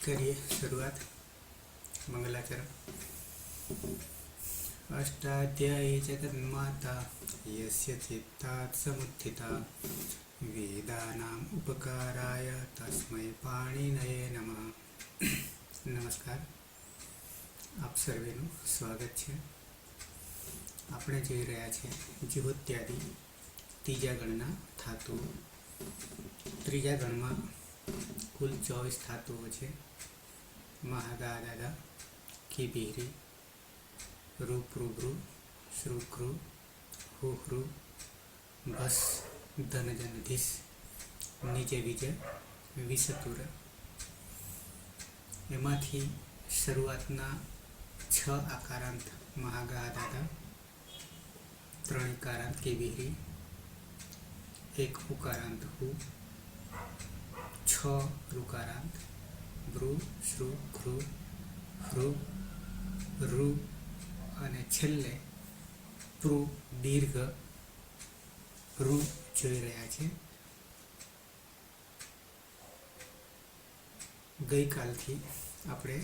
करिए शुरुआत। मंगलाचरण। अष्टाध्यायी जगन्माता यस्य चित्तात् समुत्थिता वेदानाम् उपकाराय तस्मै पाणिनये नमः। नमस्कार, आप सर्वेનું સ્વાગત છે। આપણે જોઈ રહ્યા છીએ જીવોત્યાદિ ત્રીજા ગણના ધાતુઓ। ત્રીજા ગણમાં કુલ 24 ધાતુઓ છે। મહાગાદાદા, કિબીરી, રૂપૃભૃ, શ્રુકૃ, હુહૃ, ભસ, ધનજનધીસ, નીચે બીજે વિષતુર। એમાંથી શરૂઆતના 6 આકારાંત મહાગાદાદા, 3 ઇકારાંત કિબીરી, 1 ઉકારાંત હુ, 6 ઋકારાંત ભ્રુ, શ્રુ, ઘૃ, હૃ, ઋ અને છેલ્લે પૃ દીર્ઘ ઋ જોઈ રહ્યા છે। ગઈકાલથી આપણે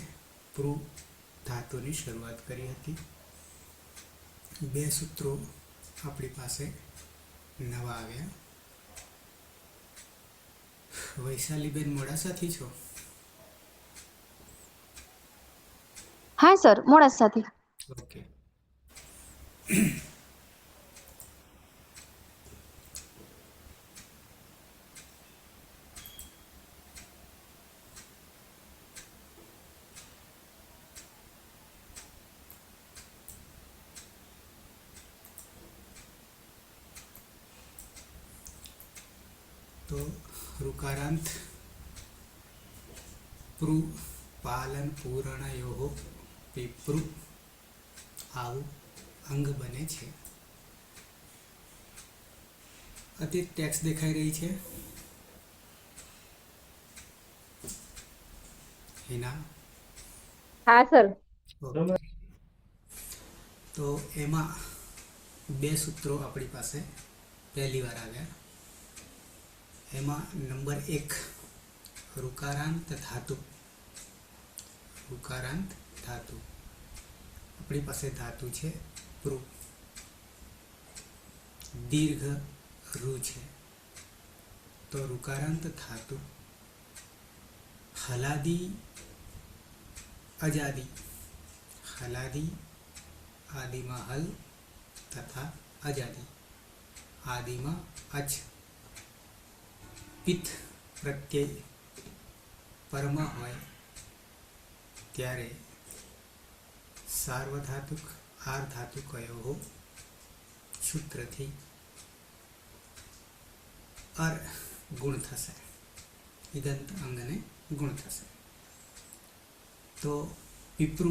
પૃ ધાતુની શરૂઆત કરી હતી। 2 સૂત્રો આપણી પાસે નવા આવ્યા। વૈશાલીબેન મોડાસાથી છો? હા સર, મોડાસાથી। ઓકે। तो ऋकारांत पृ पालन पूरणयोः पिपृ आવું અંગ બને છે। અતિ ટેક્સ્ટ દેખાઈ રહી છે હિના? હા સર। તો એમાં 2 સૂત્રો આપણી પાસે પહેલી વાર આવ્યા। એમાં નંબર 1 ઋકારાંત ધાતુ। ઋકારાંત ધાતુ આપણી પાસે ધાતુ છે પૃ, દીર્ઘ ઋ છે। તો ઋકારાંત ધાતુ હલાદી અજાદી, હલાદી આદિમાં હલ તથા અજાદી આદિમાં અચ, પિત્ત પ્રત્યય પરમા હોય ત્યારે સાર્વધાતુક આર્ધાતુકયોः સૂત્રથી અર ગુણ થશે, ઇદંત અંગને ગુણ થશે। તો પીપૃ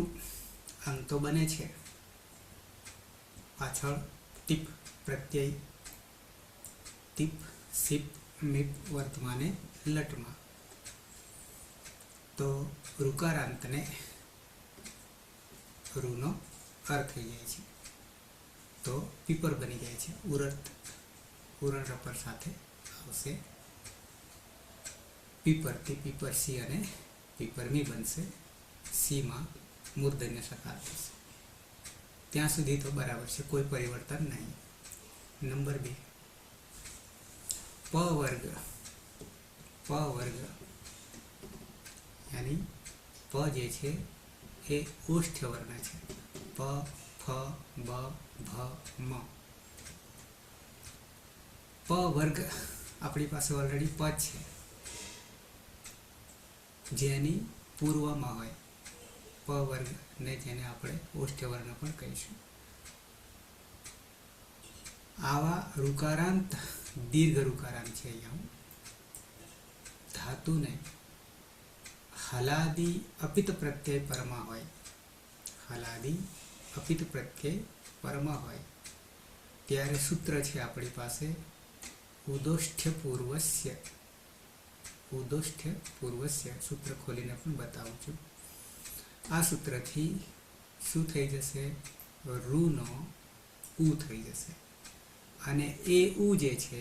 અંગ તો બને છે, પાછળ ટીપ પ્રત્યય ટીપ, સિપ, મીપ વર્તમાને લટમાં। તો ઋકારાંતને ઋનો અર થઈ જાય છે, તો પીપર બની જાય છે। ઉરત ઉરણ રપર સાથે આવશે। પીપરથી પીપર સી અને પીપરમી બનશે। સીમાં મૂર્ધન્ય સકાર થશે। ત્યાં સુધી તો બરાબર છે, કોઈ પરિવર્તન નહીં। નંબર 2 પ વર્ગ। પ વર્ગ યાની પ જે છે એ ઓષ્ઠ્ય વર્ણ છે। પ, ફ, બ, ભ, મ। પ વર્ગ આપણી પાસે ઓલરેડી પ છે, જેની પૂર્વમાં હોય પ વર્ગ ને જેને આપણે ઓષ્ઠ્ય વર્ણ પણ કહીશું। આવા ઋકારાંત દીર્ઘ ઋકારાંત છે। અહીંયા ધાતુને હલાદી અપિત પ્રત્યય પરમાં હોય, હલાદી અપિત પ્રત્યય પરમાં હોય ત્યારે સૂત્ર છે આપણી પાસે ઉદોષ્ઠ્ય પૂર્વસ્ય। ઉદોષ્ઠ્ય પૂર્વસ્ય સૂત્ર ખોલીને પણ બતાવું છું। આ સૂત્રથી શું થઈ જશે? ઋનો ઉ થઈ જશે અને એ ઉ જે છે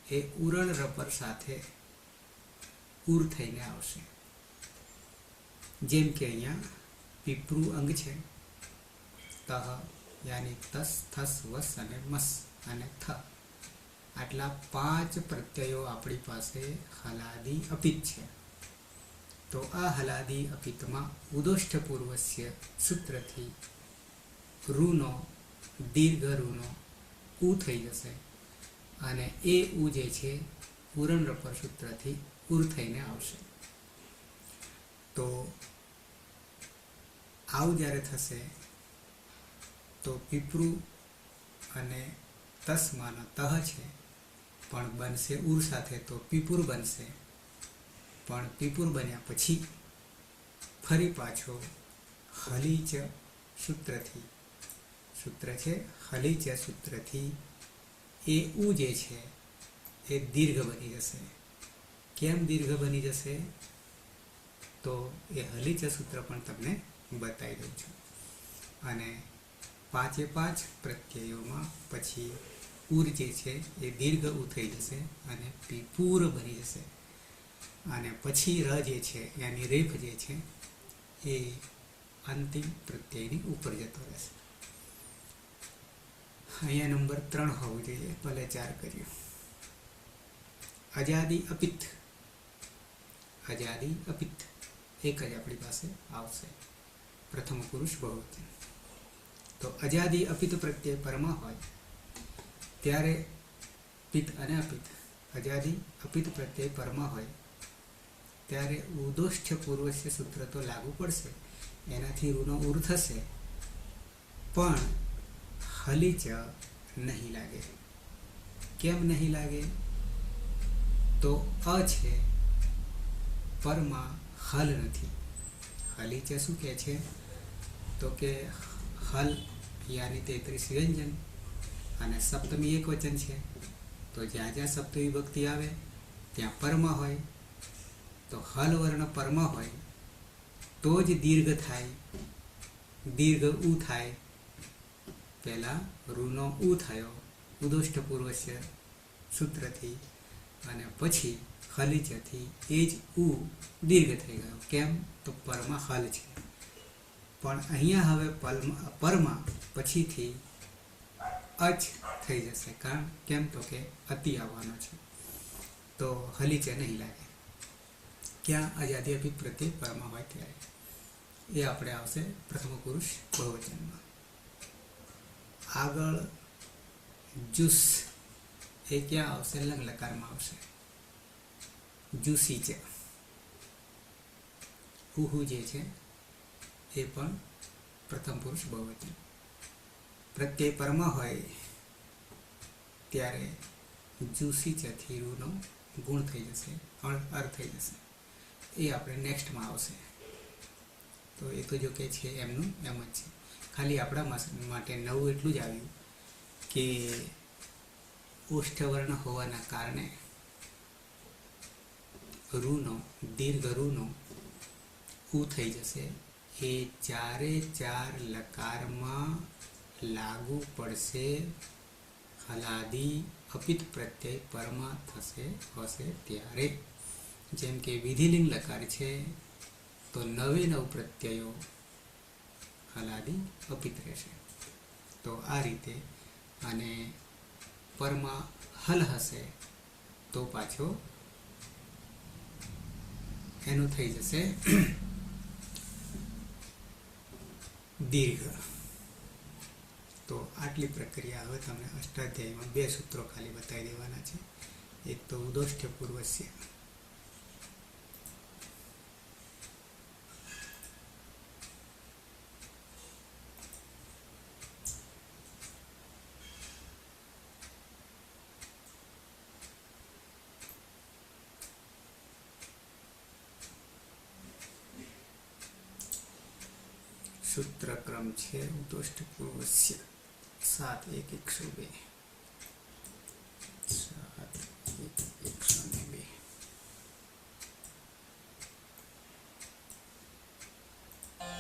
એ ઉરણ રપર સાથે ઉર થઈને આવશે। જેમ કે અહીંયા પીપરું અંગ છે, તહ યાની તસ, થસ, વસ અને મસ અને થ, આટલા 5 પ્રત્યયો આપણી પાસે હલાદી અપિત છે. તો આ હલાદી અપિતમાં ઉદોષ્ઠ પૂર્વસ્ય સૂત્રથી રૂનો, દીર્ઘ રૂનો ઉ થઈ જશે અને એ ઉ જે છે ઉરણ રપર સૂત્રથી ઉર થઈને આવશે. તો આવું જ્યારે થશે તો પીપરું અને તસમાનો તહ છે પણ બનશે ઉર સાથે, તો પીપુર બનશે. પણ પીપુર બન્યા પછી ફરી પાછો હલીચ સૂત્રથી, સૂત્ર છે હલીચ સૂત્રથી એ ઉ જે છે એ દીર્ઘ બની જશે. કેમ દીર્ઘ બની જશે તો એ હલીચ સૂત્ર પણ તમને બતાવી દઉં છું. અને 5 પ્રત્યયોમાં પછી ઉર જે છે એ દીર્ઘ ઉ થઈ જશે અને પીપુર બની જશે. અને પછી ર જે છે યાની રેફ જે છે એ અંતિમ પ્રત્યયની ઉપર જતો રહેશે. અહીંયા નંબર 3 હોવું જોઈએ, ભલે 4 કર્યું. અજાદી અપિત, અજાદી અપિત એક જ આપણી પાસે આવશે, પ્રથમ પુરુષ બહુવચન. તો અજાદી અપિત પ્રત્યય પરમાં હોય ત્યારે પિત અને અપિત, અજાદી અપિત પ્રત્યય પરમાં હોય ત્યારે ઉદોષ્ઠ પૂર્વસ્ય સૂત્ર તો લાગુ પડશે, એનાથી રૂનો ઉર થશે, પણ હલીચ નહીં લાગે. કેમ નહીં લાગે તો અ છે પરમાં હલ નથી. હલીચ શું કહે છે તો કે હલ યાની 33 વ્યંજન અને સપ્તમી એક વચન છે. તો જ્યાં જ્યાં સપ્તમી વિભક્તિ આવે ત્યાં પરમાં હોય, તો હલ વર્ણ પરમાં હોય તો જ દીર્ઘ થાય, દીર્ઘ ઉ થાય. પહેલા રૂનો ઉ થયો ઉદોષ્ઠ પૂર્વસ્ય સૂત્રથી અને પછી હલીચથી એ જ ઉ દીર્ઘ થઈ ગયો. કેમ તો પરમાં હલ છે, પણ અહીંયા હવે પરમાં પછીથી અચ થઈ જશે. કારણ કેમ તો કે અતિ આવવાનો છે, તો હલીચે નહીં લાગે. ક્યાં અજાદી અપિત પ્રત્યય પરમાં હોય ત્યારે એ આપણે આવશે પ્રથમ પુરુષ બહુવચનમાં. આગળ જુસ એ ક્યાં આવશે? લંગ લકારમાં આવશે. જુસી છે, ઉહુ જે છે એ પણ પ્રથમ પુરુષ બહુવચન. પ્રત્યય પરમાં હોય ત્યારે જુસી ચથી રૂનો ગુણ થઈ જશે, અર્થ થઈ જશે. એ આપણે નેક્સ્ટમાં આવશે. તો એ તો જો કે છે એમનું એમ જ છે. ખાલી આપણા માટે નવું એટલું જ આવ્યું કે ઓષ્ઠવર્ણ હોવાના કારણે રૂનો, દીર્ઘ રૂનો ઉ થઈ જશે. એ 4 લકારમાં લાગુ પડશે. હલાદી અપિત પ્રત્યય પરમાં હશે ત્યારે. જેમ કે વિધિલિંગ લકાર છે તો 9 પ્રત્યયો હલાદી અપિત રહેશે. તો આ રીતે. અને પરમાં હલ હશે તો પાછો એનું થઈ જશે દીર્ઘ. તો આટલી પ્રક્રિયા. હવે તમને અષ્ટાધ્યાયમાં 2 સૂત્રો ખાલી બતાવી દેવાના છે. એક તો ઉદોષ્ઠ પૂર્વસ્ય, સૂત્રક્રમ છે ઉદોષ્ઠ પૂર્વસ્ય 7-1-102. 7-1-102.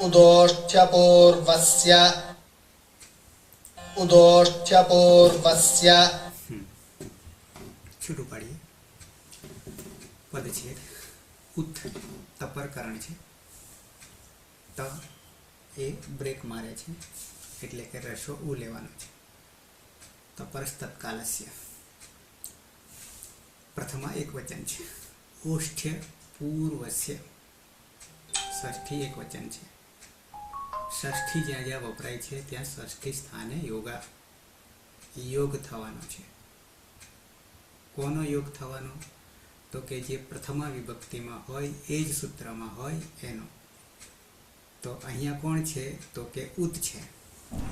ઉદોષ્ઠ્યપૂર્વસ્ય છૂટું પાડીએ. પદ છે ઉત, તપરકરણ છે. ત એ બ્રેક મારે છે એટલે કે રસો ઉ લેવાનો છે. તપરસ્તત્કાલસ્ય પ્રથમા એક વચન છે. ઓષ્ઠ્ય પૂર્વસ્ય ષષ્ઠી એક વચન છે. ષષ્ઠી જ્યાં જ્યાં વપરાય છે ત્યાં ષષ્ઠી સ્થાને યોગ થવાનો છે. કોનો યોગ થવાનો? તો કે જે પ્રથમા વિભક્તિમાં હોય એ જ સૂત્રમાં હોય એનો. તો અહીંયા કોણ છે? તો કે ઉત છે,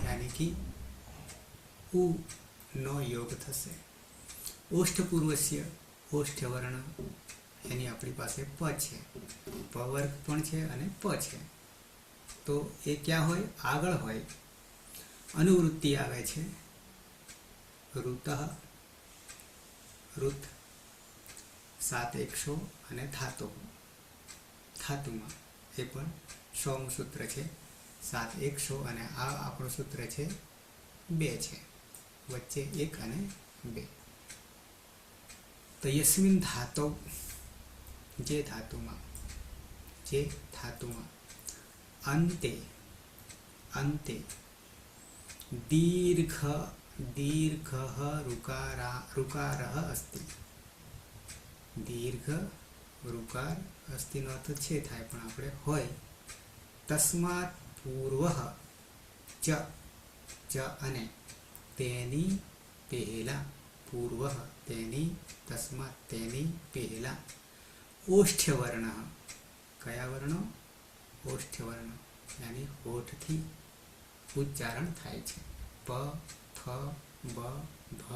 યાની કે ઉ નો યોગ થશે. ઓષ્ઠ પૂર્વસ્ય ઓષ્ઠ વર્ણ એની આપણી પાસે પ છે, પ વર્ગ પણ છે અને પ છે. તો એ ક્યાં હોય? આગળ હોય. અનુવૃત્તિ આવે છે ઋત, ઋત, સાત એકસો અને ધાતુ. ધાતુમાં એ પણ 100મું સૂત્ર છે. 7 100 અને આ આપણું સૂત્ર છે 2 છે, વચ્ચે 1 અને 2. તો યસ્મિન ધાતુ, જે ધાતુમાં અંતે દીર્ઘ ઋકારઃ અસ્તિ. દીર્ઘ ઋકાર અસ્તિનો અર્થ છે થાય, પણ આપણે હોય. તસ્માત પૂર્વ ચ અને તેની પહેલા, પૂર્વ તેની, તસ્માત તેની પહેલા ઓષ્ઠ્ય વર્ણ. કયા વર્ણો? ઓષ્ઠ્ય વર્ણ, યાની હોઠથી ઉચ્ચારણ થાય છે. પ, ફ, બ, ભ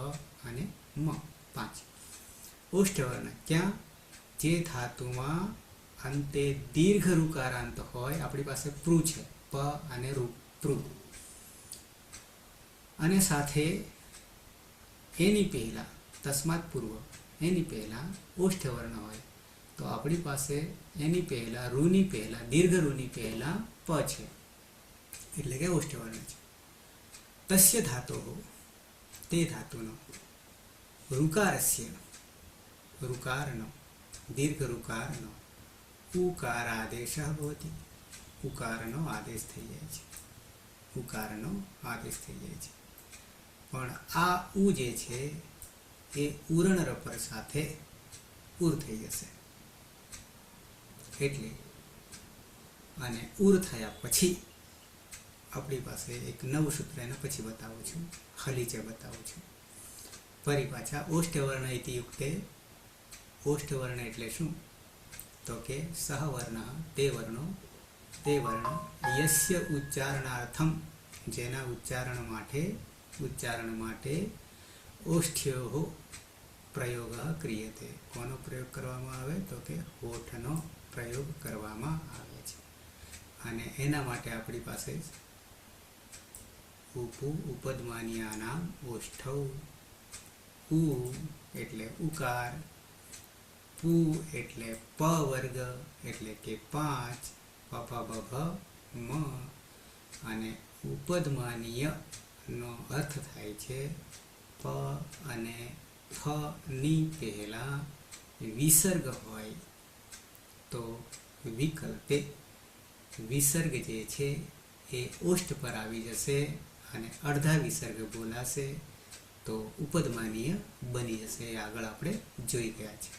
અને મ, 5 ઓષ્ઠ્ય વર્ણ. ક્યાં? જે ધાતુમાં અંતે દીર્ઘ ઋકારાંત હોય. આપણી પાસે પ્રુ છે, પ અને પ્રુ, અને સાથે એની પહેલા તસ્માત પૂર્વ એની પહેલા ઓષ્ઠ્ય વર્ણ હોય. તો આપણી પાસે એની પહેલા રૂની પહેલા દીર્ઘ રૂની પહેલા પ છે, એટલે કે ઓષ્ઠ્ય વર્ણ છે. તસ્ય ધાતો, તે ધાતુનો, ઋકારસ્ય ઋકારનો, દીર્ઘ ઋકારનો ઉકારાદેશ ભવતિ. ઉકારનો આદેશ થઈ જાય છે, ઉકારનો આદેશ થઈ જાય છે. પણ આ ઉ જે છે એ ઉરણ રપર સાથે ઉર થઈ જશે. એટલે અને ઉર થયા પછી આપણી પાસે એક નવું સૂત્ર એને પછી બતાવું છું, હલીચે બતાવું છું. ફરી પાછા ઓષ્ઠવર્ણ ઇતિ યુક્તે. ઓષ્ઠવર્ણ એટલે શું? તો કે સહવર્ણ, તે વર્ણ યસ્ય ઉચ્ચારણાર્થમ, જેના ઉચ્ચારણ માટે ઓષ્ઠ્યો પ્રયોગ ક્રિયતે. કોનો પ્રયોગ કરવામાં આવે? તો કે હોઠનો પ્રયોગ કરવામાં આવે છે. અને એના માટે આપણી પાસે ઉપદમાન્યાનામ ઓષ્ઠૌ. ઉ એટલે ઉકાર, પુ એટલે પ વર્ગ એટલે કે 5, પ ફ બ ભ મ, અને ઉપદમાનીય નો અર્થ થાય છે પ અને ફ ની પહેલા વિસર્ગ હોય તો વિકલ્પે વિસર્ગ જે છે એ ઓષ્ઠ પર આવી જશે અને અડધા વિસર્ગ બોલાશે તો ઉપદમાનીય બની જશે. એ આગળ આપણે જોઈ ગયા છે.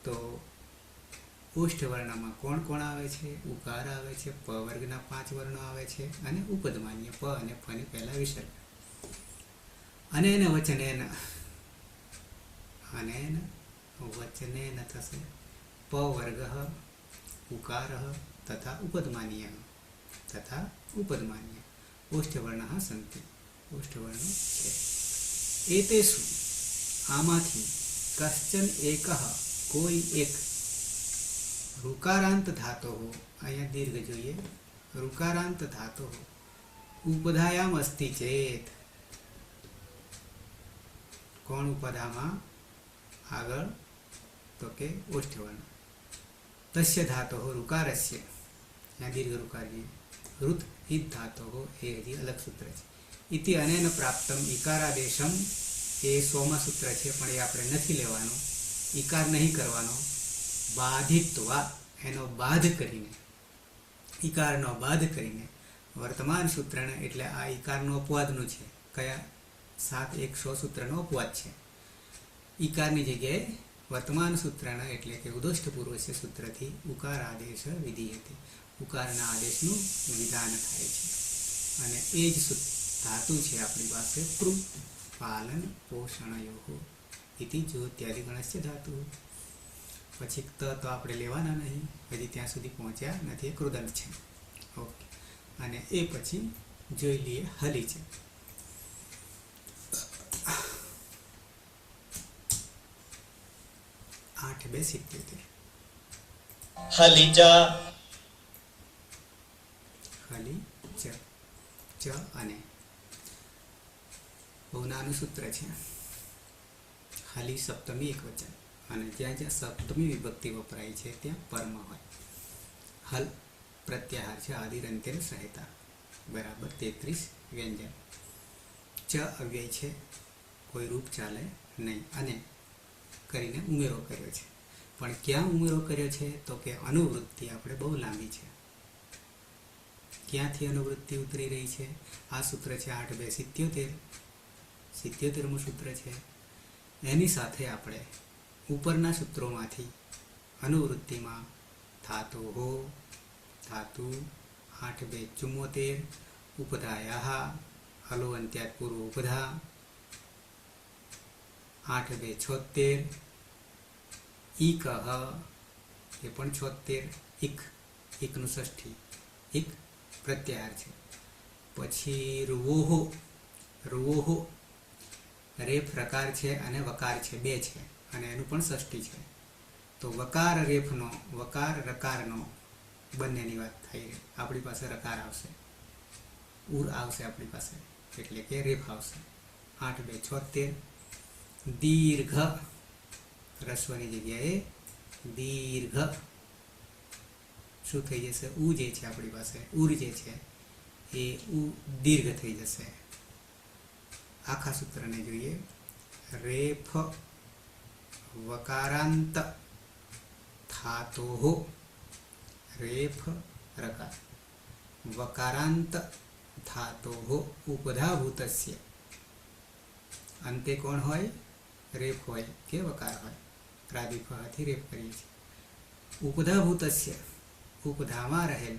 તો ઓષ્ઠવર્ણમાં કોણ કોણ આવે છે? ઉકાર આવે છે, પ વર્ગના 5 વર્ણો આવે છે, અને ઉપદમાન્ય પ અને ફ ની પહેલા વિસર્ગ. અને એને વચનેન થશે પ વર્ગ ઉકાર તથા ઉપદમાન્ય ઓષ્ઠવર્ણ સંતિ. ઓષ્ઠવર્ણો છે. એતેષુ આમાંથી કશ્ચન એકઃ કોઈ એક ઋકારાંત ધાતો, અહીંયા દીર્ઘ જોઈએ, ઋકારાંત ધાતો ઉપધાયામ અસ્તિ ચેત. કોણ ઉપધામાં આગળ? તો કે ઓષ્ઠવર્ણ. તસ્ય ધાતો ઋકારસ્ય, અહીંયા દીર્ઘ ઋકાર જોઈએ. ઋત હિત ધાતો એ હજી અલગ સૂત્ર છે. ઇતિ અનેન પ્રાપ્તમ ઇકારાદેશમ, એ 100મા સૂત્ર છે પણ એ આપણે નથી લેવાનું, ઇકાર નહીં કરવાનો. બાધિત્વા એનો બાધ કરીને, ઈકારનો બાદ કરીને વર્તમાન સૂત્રને, એટલે આ ઈકારનો અપવાદનું છે. કયા 7-100 સૂત્રનો અપવાદ છે. ઈકારની જગ્યાએ વર્તમાન સૂત્રના એટલે કે ઉદોષ્ટ પૂર્વસ્ય સૂત્રથી ઉકાર આદેશ વિધીયતે, ઉકારના આદેશનું વિધાન થાય છે. અને એ જ ધાતુ છે આપણી પાસે પૃ પાલન પોષણયો ઇતિ જ્યોત્યાદિગણસ્ય ધાતુ. પછી તો આપણે લેવાના નહીં, હજી ત્યાં સુધી પહોંચ્યા નથી, એ કૃદંત છે. ઓકે, અને એ પછી જોઈ લઈએ હલી છે. આઠ 2 હલિચા હલી ચ અને બહુ નાનું સૂત્ર છે. હલી સપ્તમી એકવચન, અને જ્યાં જ્યાં સપ્તમી વિભક્તિ વપરાય છે ત્યાં પરમ હોય. હલ પ્રત્યાહાર છે, આદિર અંત્યર સહાયતા બરાબર 33 વ્યંજન. ચ અવ્યય છે, કોઈ રૂપ ચાલે નહીં, અને કરીને ઉમેરો કર્યો છે. પણ ક્યાં ઉમેરો કર્યો છે તો કે અનુવૃત્તિ આપણે બહુ લાંબી છે. ક્યાંથી અનુવૃત્તિ ઉતરી રહી છે? આ સૂત્ર છે 8-2 77મું સૂત્ર છે. એની સાથે આપણે ઉપરના સૂત્રોમાંથી અનુવૃત્તિમાં ધાતુ હો, ધાતુ 8-2 ઉપધાયા હલો અંત્યાત પૂર્વ ઉપધા 8-2 ઈક એ પણ 76 એકનું ષષ્ઠી એક પ્રત્યાહાર છે. પછી રૂવોહો રેફ રકાર છે અને વકાર છે, બે છે, અને એનું પણ ષષ્ઠી છે. તો વકાર રેફનો, વકાર રકારનો બંનેની વાત થઈ. આપણી પાસે રકાર આવશે, ઉર આવશે આપણી પાસે, એટલે કે રેફ આવશે. 8-2 દીર્ઘ રસ્વની જગ્યાએ દીર્ઘ શું થઈ જશે? ઉ જે છે આપણી પાસે, ઉર જે છે એ ઉ દીર્ઘ થઈ જશે. આખા સૂત્રને જોઈએ. રેફ વકારાંત ધાતોઃ, રેફ રકાર વકારાંત ધાતોઃ ઉપધાભૂતસ્ય. અંતે કોણ હોય? રેફ હોય કે વકાર હોય. પ્રાદિફથી રેફ કરીએ છીએ. ઉપધાભૂતસ્ય, ઉપધામાં રહેલ,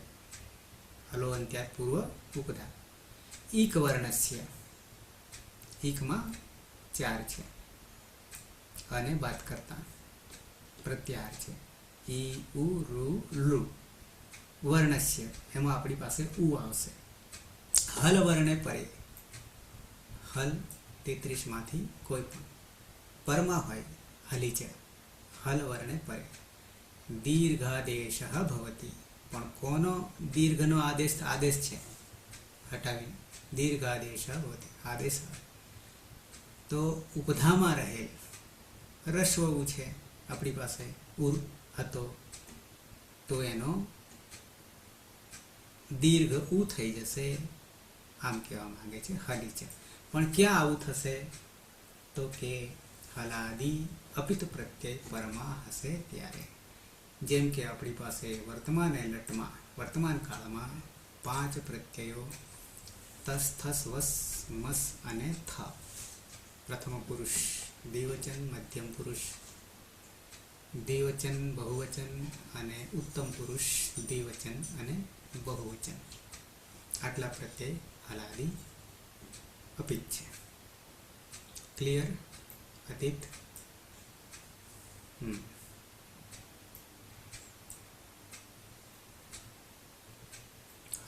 હલો અંત્યાત પૂર્વ ઉપધા. ઈક વર્ણસ્ય, ઈકમાં 4 છે, અને બાદ કરતા પ્રત્યાહાર છે. ઈ ઉ રૂ લુ. વર્ણસ્ય એમાં આપણી પાસે ઉ આવશે. હલ વર્ણે પરે, હલ 33માંથી કોઈ પણ પરમાં હોય હલી છે. હલ વર્ણે પરે દીર્ઘાદેશ ભવતી. પણ કોનો દીર્ઘનો આદેશ છે? હટાવી દીર્ઘાદેશ ભવતી આદેશ. તો ઉપધામાં રહેલ રસ્વ ઉ છે આપણી પાસે, ઉર હતો, તો એનો દીર્ઘ ઉ થઈ જશે. આમ કહેવા માંગે છે હલી છે. પણ ક્યાં આવું થશે? તો કે હલાદી અપિત પ્રત્યય પરમાં હશે ત્યારે. જેમ કે આપણી પાસે વર્તમાન અને લટમાં વર્તમાન કાળમાં 5 પ્રત્યયો તસ, થસ, વસ, મસ અને થ. પ્રથમ પુરુષ દ્વિવચન, મધ્યમ પુરુષ દ્વિવચન બહુવચન, અને ઉત્તમ પુરુષ દ્વિવચન અને બહુવચન. આટલા પ્રત્યય હલાદી અપિત છે. ક્લિયર? અતીત.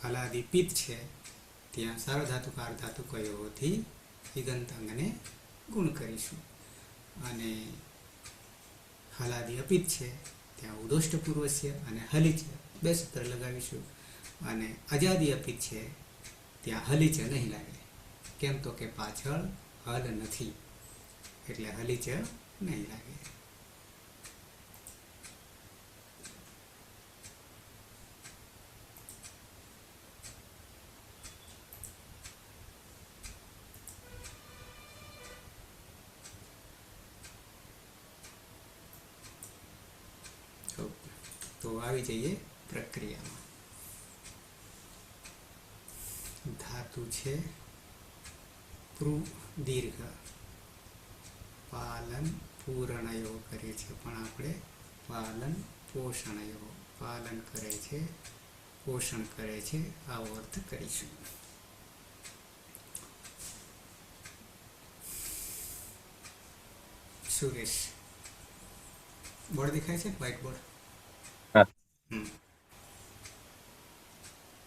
હલાદી પિત છે ત્યાં સાર્વધાતુકાર ધાતુ કયોથી ઈગંત અંગને ગુણ કરીશું. અને હલાદી અપિત છે ત્યાં ઉદોષ્ટ પૂર્વસ્ય અને હલી છે 2 સૂત્ર લગાવીશું. અને અજાદી અપિત છે ત્યાં હલી છે નહીં લાગે. કેમ? તો કે પાછળ હલ નથી, એટલે હલી છે નહીં લાગે. તો આવી જઈએ પ્રક્રિયામાં. ધાતુ છે પ્રુઃ દીર્ઘ. પાલન પૂરણયો કરીએ છીએ, પણ આપણે પાલન પોષણયો, પાલન કરે છે, પોષણ કરે છે, આવો અર્થ કરીશું. સુરેશ, બોર્ડ દેખાય છે? White board. હા.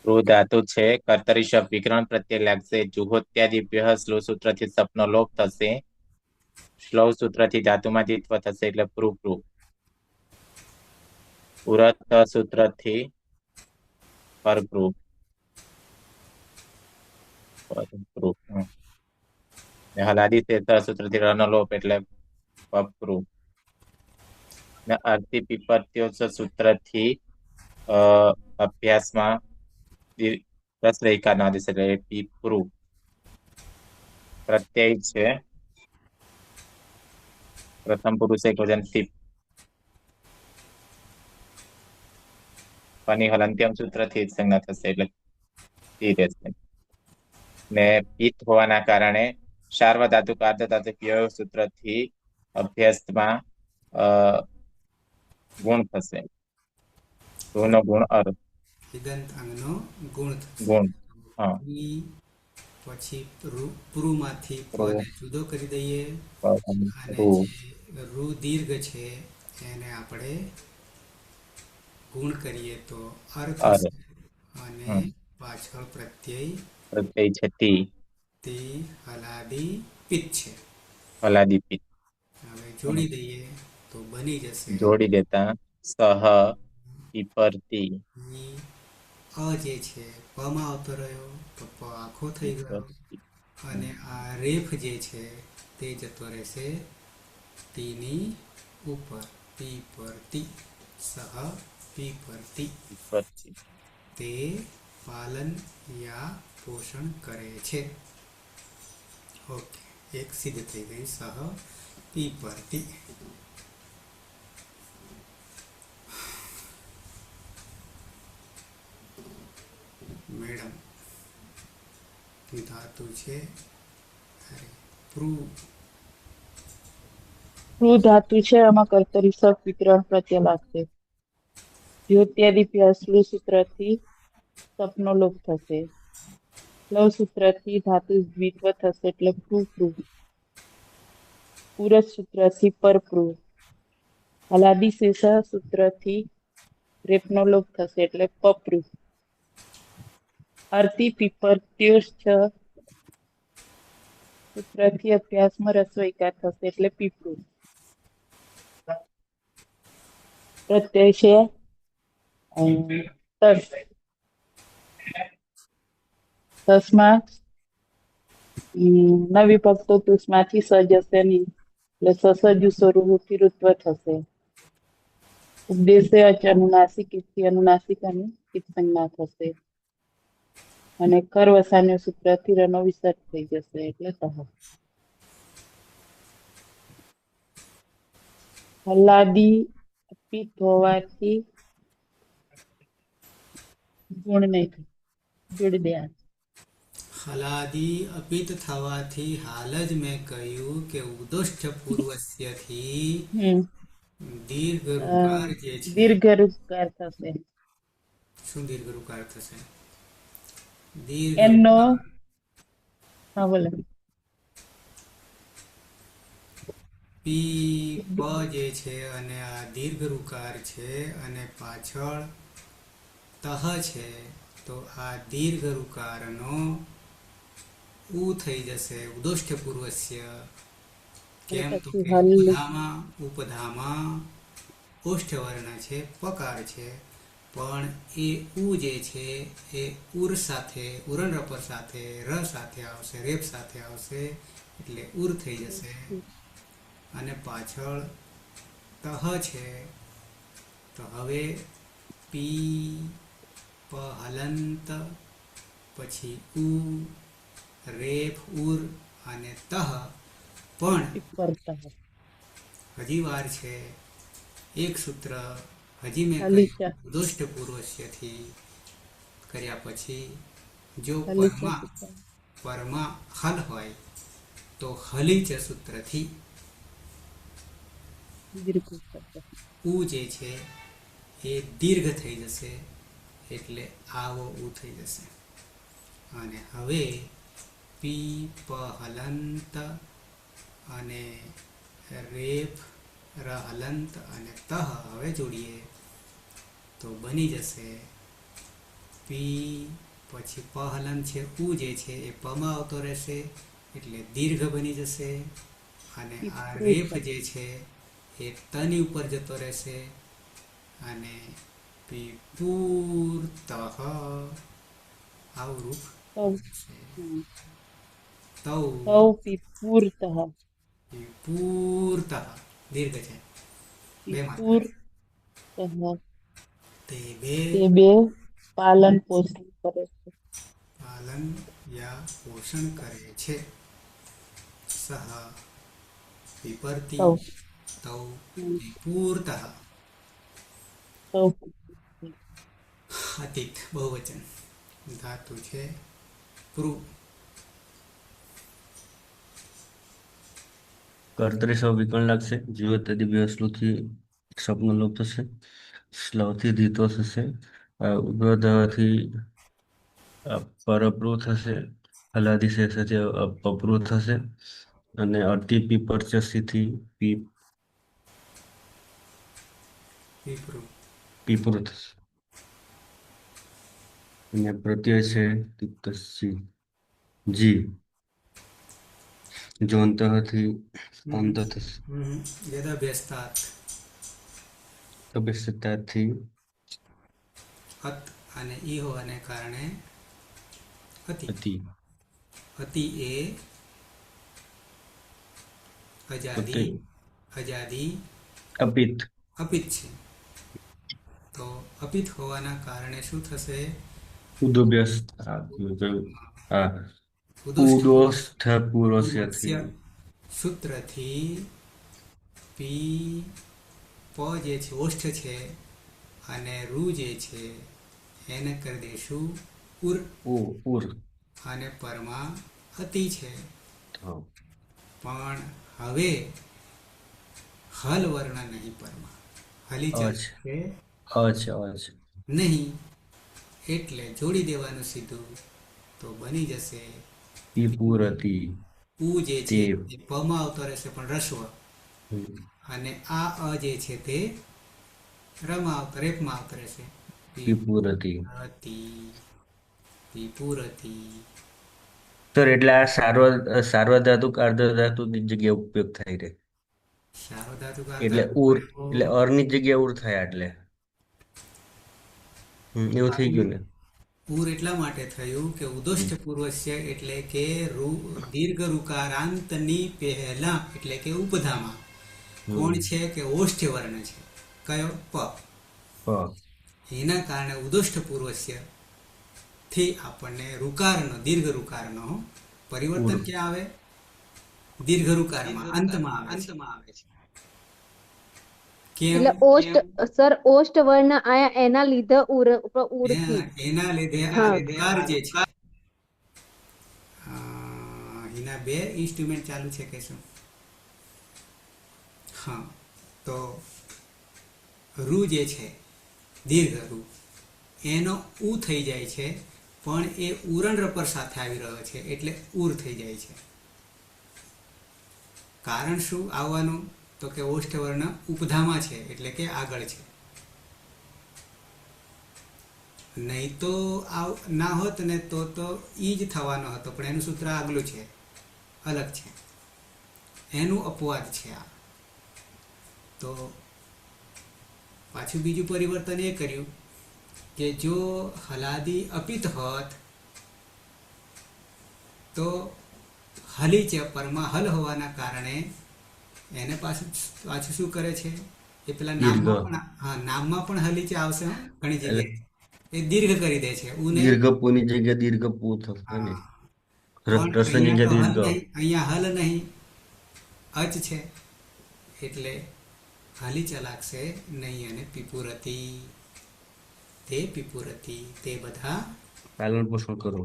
પ્રુઃ ધાતુ છે, કર્તરી શબ્દ વિકરણ પ્રત્યે લાગશે. જુહોત્યાદિભ્યઃ શ્લો સૂત્રથી સપનો લોપ થશે. શ્લૌ સૂત્રથી ધાતુમાં દ્વિત્વ થશે એટલે પ્રુઃ પ્રુઃ. ઉરત સૂત્રથી પરપ્રુઃ. પરપ્રુઃ. ને હલાદી સૂત્રથી રનો લોપ એટલે પપ્રુઃ. ને અર્થી પીપત્યો સૂત્રથી અભ્યાસમાં રસરહિકા નો આદેશ એટલે પીપૃઃ. પ્રત્યય છે, પ્રથમ પુરુષ એક વચન ટીપ. પની હલંત્યમ સૂત્રથી સંજ્ઞા થશે એટલે તી રહેશે. ને પિત્ત હોવાના કારણે સાર્વધાતુક આર્ધધાતુક ય સૂત્રથી અભ્યાસમાં ગુણ થશે. નો ગુણ અર. હિગંત અંગનો ગુણ થશે. ગુણ. હા. ઈ પછી પ્રુમાંથી પને જુદો કરી દઈએ, અને પ્રુઃ. જે રૂ દીર્ઘ છે એને આપણે ગુણ કરીએ તો અર્થ અર. અને પાછળ પ્રત્યય પ્રત્યય છે તી. તે હલાદી પિત્ત છે. હલાદી પિત્ત. હવે જોડી દઈએ તો બની જશે જોડી દેતા સહ પીપરતી. ઈ અ જે છે પમાં આવતો રહ્યો તો પ આખો થઈ ગયો, અને આ રેફ જે છે તે જતો રહેશે તીની ઉપર. પી પર તી, સહ પી પર તી. પીપરતી. તે પાલન યા પોષણ કરે છે. ઓકે, એક સિદ્ધ થઈ ગઈ, સહ પી પર તી. મેડમ, ધાતુ છે પ્રુઃ. પ્રુઃ ધાતુ છે, આમાં કર્તરી શબ્દ વિકરણ પ્રત્યય લાગશે. દ્યોત્યાદિભ્યઃ શ્લુ સૂત્રથી સપનો લોપ થશે. લવ સૂત્રથી ધાતુ દ્વિત્વ થશે એટલે પ્રુઃ પ્રુઃ. પુરસ સૂત્રથી પરપ્રુઃ. હલાદી શેષ સૂત્રથી રેફનો લોપ થશે એટલે પપ્રુઃ. અર્થી પીપર્ત્યોશ્ચ સૂત્રથી અભ્યાસમાં રસ્વઈકાર થશે એટલે પીપૃઃ. પ્રત્યય છે તસ. તસમાં નવી ભક્તો તુસમાંથી સજશે નહીં એટલે સસજુ સ્વરૂપથી ઋત્વ થશે. ઉપદેશે અચ અનુનાસિક ઇથી અનુનાસિક અને ઇત સંજ્ઞા થશે. અને કરવસાન્ય સૂત્રથી રનો વિસર્ગ થઈ જશે એટલે સહ. હલાદી પિત્ત હોવાથી ગુણ નહીં થાય, જોડી દે. હલાદી અપિત થવાથી હાલ જ મેં કહ્યું કે ઉદોષ્ઠ પૂર્વસ્યથી દીર્ઘ રૂકાર જે છે. દીર્ઘ રૂપકાર થશે. શું દીર્ઘ રૂકાર થશે? દીર્ઘ એમનો રૂકાર. હા બોલો. પી પ જે છે અને આ દીર્ઘ રૂકાર છે, અને પાછળ તહ છે, તો આ દીર્ઘ રૂકારનો ઉ થઈ જશે, ઉદોષ્ઠ પૂર્વસ્ય. કેમ તો કે ઉપધામાં ઓષ્ઠ વર્ણ છે, પકાર છે, પણ એ ઉ જે છે એ ઉર સાથે, ઉરણ રપર સાથે, ર સાથે આવશે, રેપ સાથે આવશે એટલે ઉર થઈ જશે. અને પાછળ તહ છે, તો હવે પી પ હલંત, પછી ઉ રેફ ઉર અને તહ. પણ હજી વાર છે, એક સૂત્ર હજી મેં કહ્યું દુષ્ટ પૂર્વસ્યથી કર્યા પછી જો હલીચ પરમાં હલ હોય તો હલીચ સૂત્રથી દીર્ઘ શબ્દ. ઉ જે છે એ દીર્ઘ થઈ જશે, એટલે આવો ઉ થઈ જશે. અને હવે પી પ હલંત અને રેફ ર હલંત અને તહ હવે જોડીએ તો બની જશે પી પછી પ હલંત છે, ઉ જે છે એ પમાં આવતો રહેશે એટલે દીર્ઘ બની જશે. અને આ રેફ જે છે એ તની ઉપર જતો રહેશે અને પીપૂર્તઃ આવું રૂપ તૌ છે. હમ. તૌ તૌ પીપૂર્તઃ પીપૂર્તઃ દીર્ઘ છે, બે માત્રા. પીપૂર્તઃ તે તે બે પાલન પોષણ કરે છે. પાલન યા પોષણ કરે છે. સહ વિપરતી તૌ તૌ હમ. વિપૂર્તઃ તૌ અતિક બહુવચન ધાતુ છે પૃ. કર્તરી સૌ વિકર્ણ લાગશે. જીવોત્યાદી બે શ્લુથી સપનો લોપ થશે. શ્લવથી ધીતો થશે. ઉદ્વધાથી પરપ્રુ થશે. હલાદી શેષથી અપપ્રુ થશે. અને અતિ પીપરચસીથી વિપૃ પીપુર થશે. અને પ્રત્યય છે તિપ્તસી જી. જોંતઃથી અંત થશે. વેદાભ્યસ્તાત અભ્યસ્તતાથી અત અને ઈ હોવાને કારણે અતિ. અતિ. અતિ એ અજાદી અજાદી અપિત. અપિત છે. તો અપિત હોવાના કારણે શું થશે? ઉદોભ્યસ્ત ઉદોષ્ઠ પૂર્વસ્યથી સૂત્રથી પી પ જે છે ઓષ્ઠ છે અને રૂ જે છે એને કરી દઈશું ઉર. ઉર. અને પરમાં અતિ છે. હા. પણ હવે હલ વર્ણ નહીં પરમાં, હલી ચલ છે નહીં, એટલે જોડી દેવાનું સીધું તો બની જશે પીપુરતી. ઉ જે છે એ પમાં આવતો રહેશે પણ રસ્વ, અને આ અ જે છે તે રેપમાં આવતો રહેશે. પીપુરતી. પીપુરતી. સર એટલે આ સાર્વધાતુક અર્ધધાતુકની જગ્યાએ ઉપયોગ થાય છે. સાર્વધાતુક એટલે ઉર એટલે અરની જગ્યાએ ઉર થાય એટલે એવું થઈ ગયું ને. ઉર એટલા માટે થયું કે ઉદોષ્ટ પૂર્વસ્ય એટલે કે દીર્ઘ ઋકારાંતની પહેલા એટલે કે ઉપધામાં કોણ છે કે ઓષ્ઠ વર્ણ છે. કયો? પ. એના કારણે ઉદોષ્ટ પૂર્વસ્ય થી આપણને ઋકારનો દીર્ઘ ઋકારનો પરિવર્તન ક્યાં આવે? દીર્ઘ ઋકારમાં અંતમાં આવે છે. કેમ? એટલે ઓષ્ટ વર્ણ આયા એના લીધે ઉરથી. એના લીધે હા. ઋકાર જે છે એના બે ઇન્સ્ટ્રુમેન્ટ ચાલુ છે કે શું? હા, તો રૂ જે છે દીર્ઘ રૂ એનો ઉ થઈ જાય છે, પણ એ ઉરણ રપર સાથે આવી રહ્યો છે એટલે ઉર થઈ જાય છે. કારણ શું આવવાનું? તો કે ઓષ્ઠ વર્ણ ઉપધામાં છે એટલે કે આગળ છે. નહીં તો ના હોત ને તો ઈ જ થવાનો હતો, પણ એનું સૂત્ર આગલું છે, અલગ છે, એનું અપવાદ છે આ. તો પાછું બીજું પરિવર્તન એ કર્યું કે જો હલાદી અપિત હોત તો હલી છે પરમાં હલ હોવાના કારણે એને પાછું શું કરે છે? એ પેલા નામમાં પણ હલી છે આવશે ઘણી જગ્યાએ, એ દીર્ઘ કરી દે છે. દીર્ઘ પુની જગ્યાએ દીર્ઘ પુ થશે ને. અહીંયા હલ નહીં, અચ છે એટલે હાલી ચલાકશે નહીં. અને પીપુરતી તે બધા પાલન પોષણ કરો,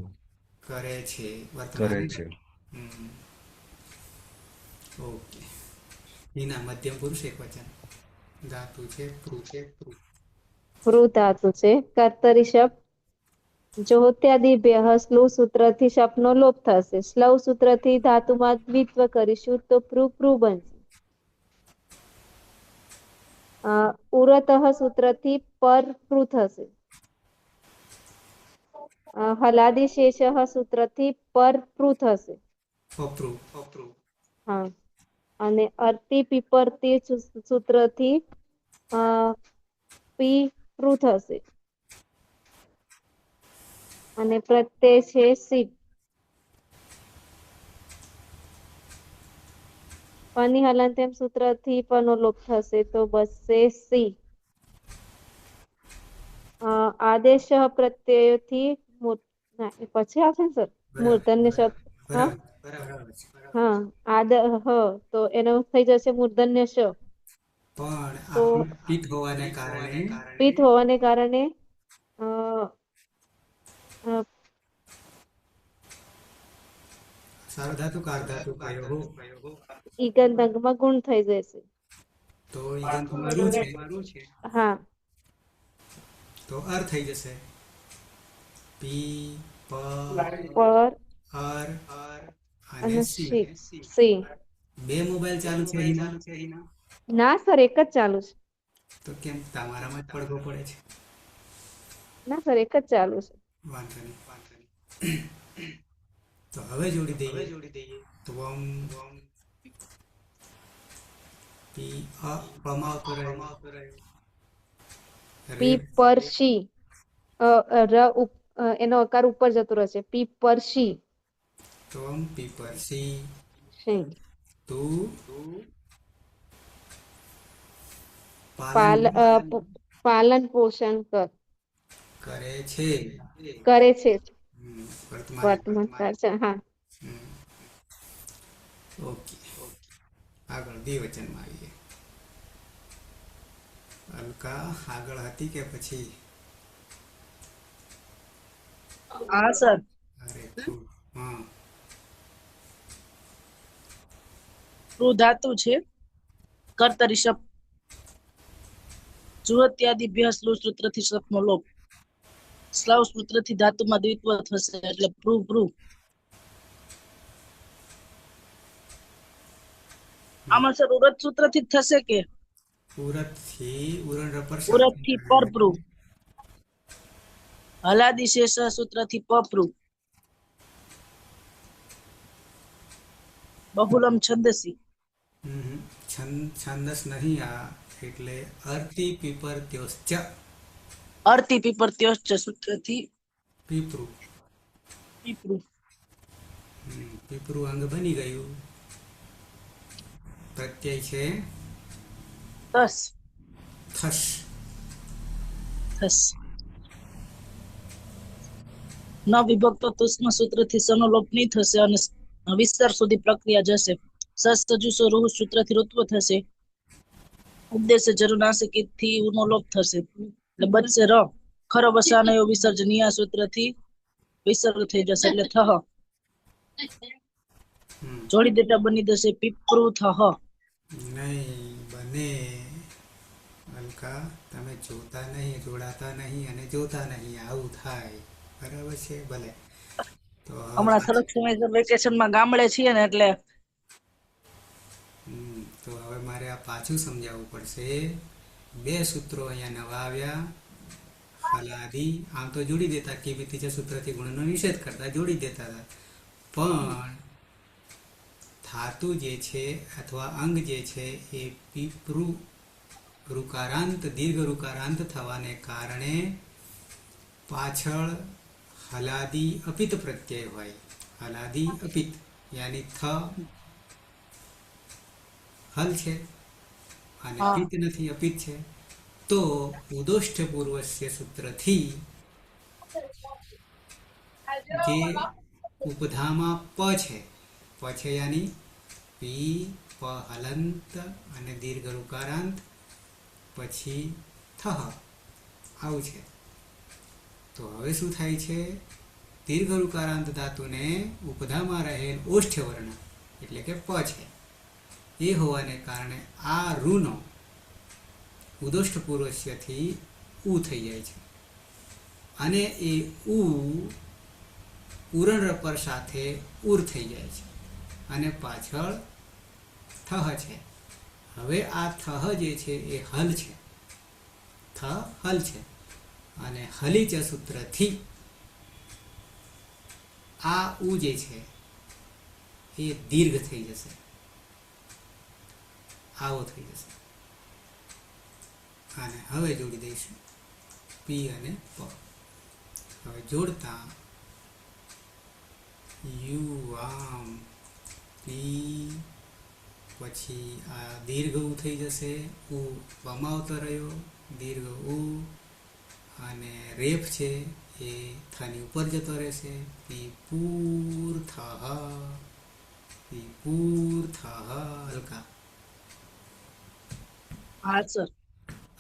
કરે છે કરે વર્તમાન. છે. હમ. ઓકે. એના મધ્યમ પુરુષ એક વચન. ધાતુ છે પૃ. પૃ ધાતુ છે. કર્તરી શબ્દ જોત્યાદિભ્યઃ સ્લુહ સૂત્રથી શપનો લોપ થશે. સ્લવ સૂત્રથી ધાતુમાં દ્વિત્વ કરીશું તો પૃ બનશે. ઉરતઃ સૂત્રથી પર પૃ થશે. હલાદી શેષઃ સૂત્રથી પર પૃ થશે. અપૃ. હા, અને અર્તિ પીપરતી સૂત્રથી પી પૃ થશે. અને પ્રત્યય છે સી. પની હલંત્યમ સૂત્રથી પનો લોપ થશે તો બચશે સી. આદેશ પ્રત્યયથી પછી આવશે ને સર મૂર્ધન્ય શબ્દ. હા બરાબર છે. હા, તો એનો થઈ જશે મૂર્ધન્ય શ. પણ તો આ પીઠ હોવાને કારણે પિત્ત હોવાને કારણે અ, સાર્વધાતુ કારધાતુ કયો ઈગંતંગમાં ગુણ થઈ જશે. તો ઈગંતમાં રૂ છે હા, તો અર થઈ જશે. પી પ પર અર અને અને સી. સી. બે મોબાઈલ ચાલુ છે અહીંના. ના સર, એક જ ચાલુ છે. તો કેમ તમારામાં જ પડઘો પડે છે? ના સર, એક જ ચાલુ છે. વાંધો નહીં. તો હવે જોડી દઈએ. ત્વમ પી અ પમાં આવતો રહ્યો. રે પી પર શી. એનો અકાર ઉપર જતો રહેશે. પી પર શી. ત્વમ પી પર સી. શી. તું પાલ પાલન પાલન પોષણ કરે છે. કરે છે. વર્તમાન. વર્તમાન કાળ છે. હા, ઓકે. આગળ દ્વિવચનમાં આવીએ. અલકા આગળ હતી કે પછી? હા સર. અરે તું. હા. પૃ ધાતુ છે. કર્તરી શબ્દ જુહત્યાદિભ્યઃ સ્લુહ સૂત્રથી શપનો લોપ. સ્લવ સૂત્રથી ધાતુમાં દ્વિત્વ થશે એટલે પૃ. આમાં સર ઉરત સૂત્રથી જ થશે કે ઉરત થી ઉરણ રપર ઉરત થી પરપૃ. હલાદી શેષ સૂત્રથી પપૃ. બહુલમ છંદસી. છંદસ નહીં આ, એટલે અર્તિ પીપર ત્યોશ્ચ અર્તિ પીપરત્યોશ્ચ સૂત્રથી પીપૃ. પીપૃ. પીપરું અંગ બની ગયું. પ્રત્યય છે તસ. થશ. થસ. ન વિભક્તો તુષ્મ સૂત્રથી સનો લોપ નહીં થશે અને વિસ્તાર સુધી પ્રક્રિયા જશે. સજુ રૂહ સૂત્રથી ઋત્વ થશે. ઉપદેશ જરુનાસિકથી ઉનો લોપ થશે એટલે બચશે ર. ખરો વસાનયો વિસર્જનીય સૂત્રથી વિસર્ગ થઈ જશે એટલે થહ. જોડી દેતા બની જશે પીપૃ થહ. નહીં બને. અલકા, તમે જોતા નહીં, જોડાતા નહીં અને જોતા નહીં, આવું થાય. બરાબર છે? ભલે. તો હમણાં થોડોક સમય વેકેશનમાં ગામડે છીએ ને એટલે તો હવે મારે આ પાછું સમજાવવું પડશે. બે સૂત્રો અહીંયા નવા આવ્યા. હલાદી આમ તો જોડી દેતા કે છે સૂત્રથી ગુણનો નિષેધ કરતા જોડી દેતા હતા, પણ ધાતુ જે છે અથવા અંગ જે છે એ પીપૃ ઋકારાંત દીર્ઘ ઋકારાંત થવાને કારણે પાછળ હલાદી અપિત પ્રત્યય હોય. હલાદી અપિત યાની થ હલ છે અને પિત નથી, અપિત છે. તો ઉદોષ્ઠ પૂર્વસ્ય સૂત્રથી જે ઉપધામાં પ છે યાની પી પ હલંત અને દીર્ઘ ઋકારાંત પછી થહ આવું છે. તો હવે શું થાય છે? દીર્ઘ ઋકારાંત ધાતુને ઉપધામાં રહેલ ઓષ્ઠ્ય વર્ણ એટલે કે પ છે એ હોવાને કારણે આ રૂનો ઉદોષ્ઠ પૂર્વસ્યથી ઉ થઈ જાય છે અને એ ઉ પૂરણ રપર સાથે ઉર થઈ જાય છે અને પાછળ થહ છે. હવે આ થહ જે છે એ હલ છે, થ હલ છે અને હલીચ સૂત્રથી આ ઉ જે છે એ દીર્ઘ થઈ જશે, આવો થઈ જશે. અને હવે જોડી દઈશું પી અને પ. હવે જોડતા યુ આમ પી, પછી આ દીર્ઘ ઉ થઈ જશે, ઉ બમાવતો રહ્યો, દીર્ઘ ઉ અને રેફ છે એ થાની ઉપર જતો રહેશે. પીપૂર થહ, પીપૂર થહ. હલકા હા સર.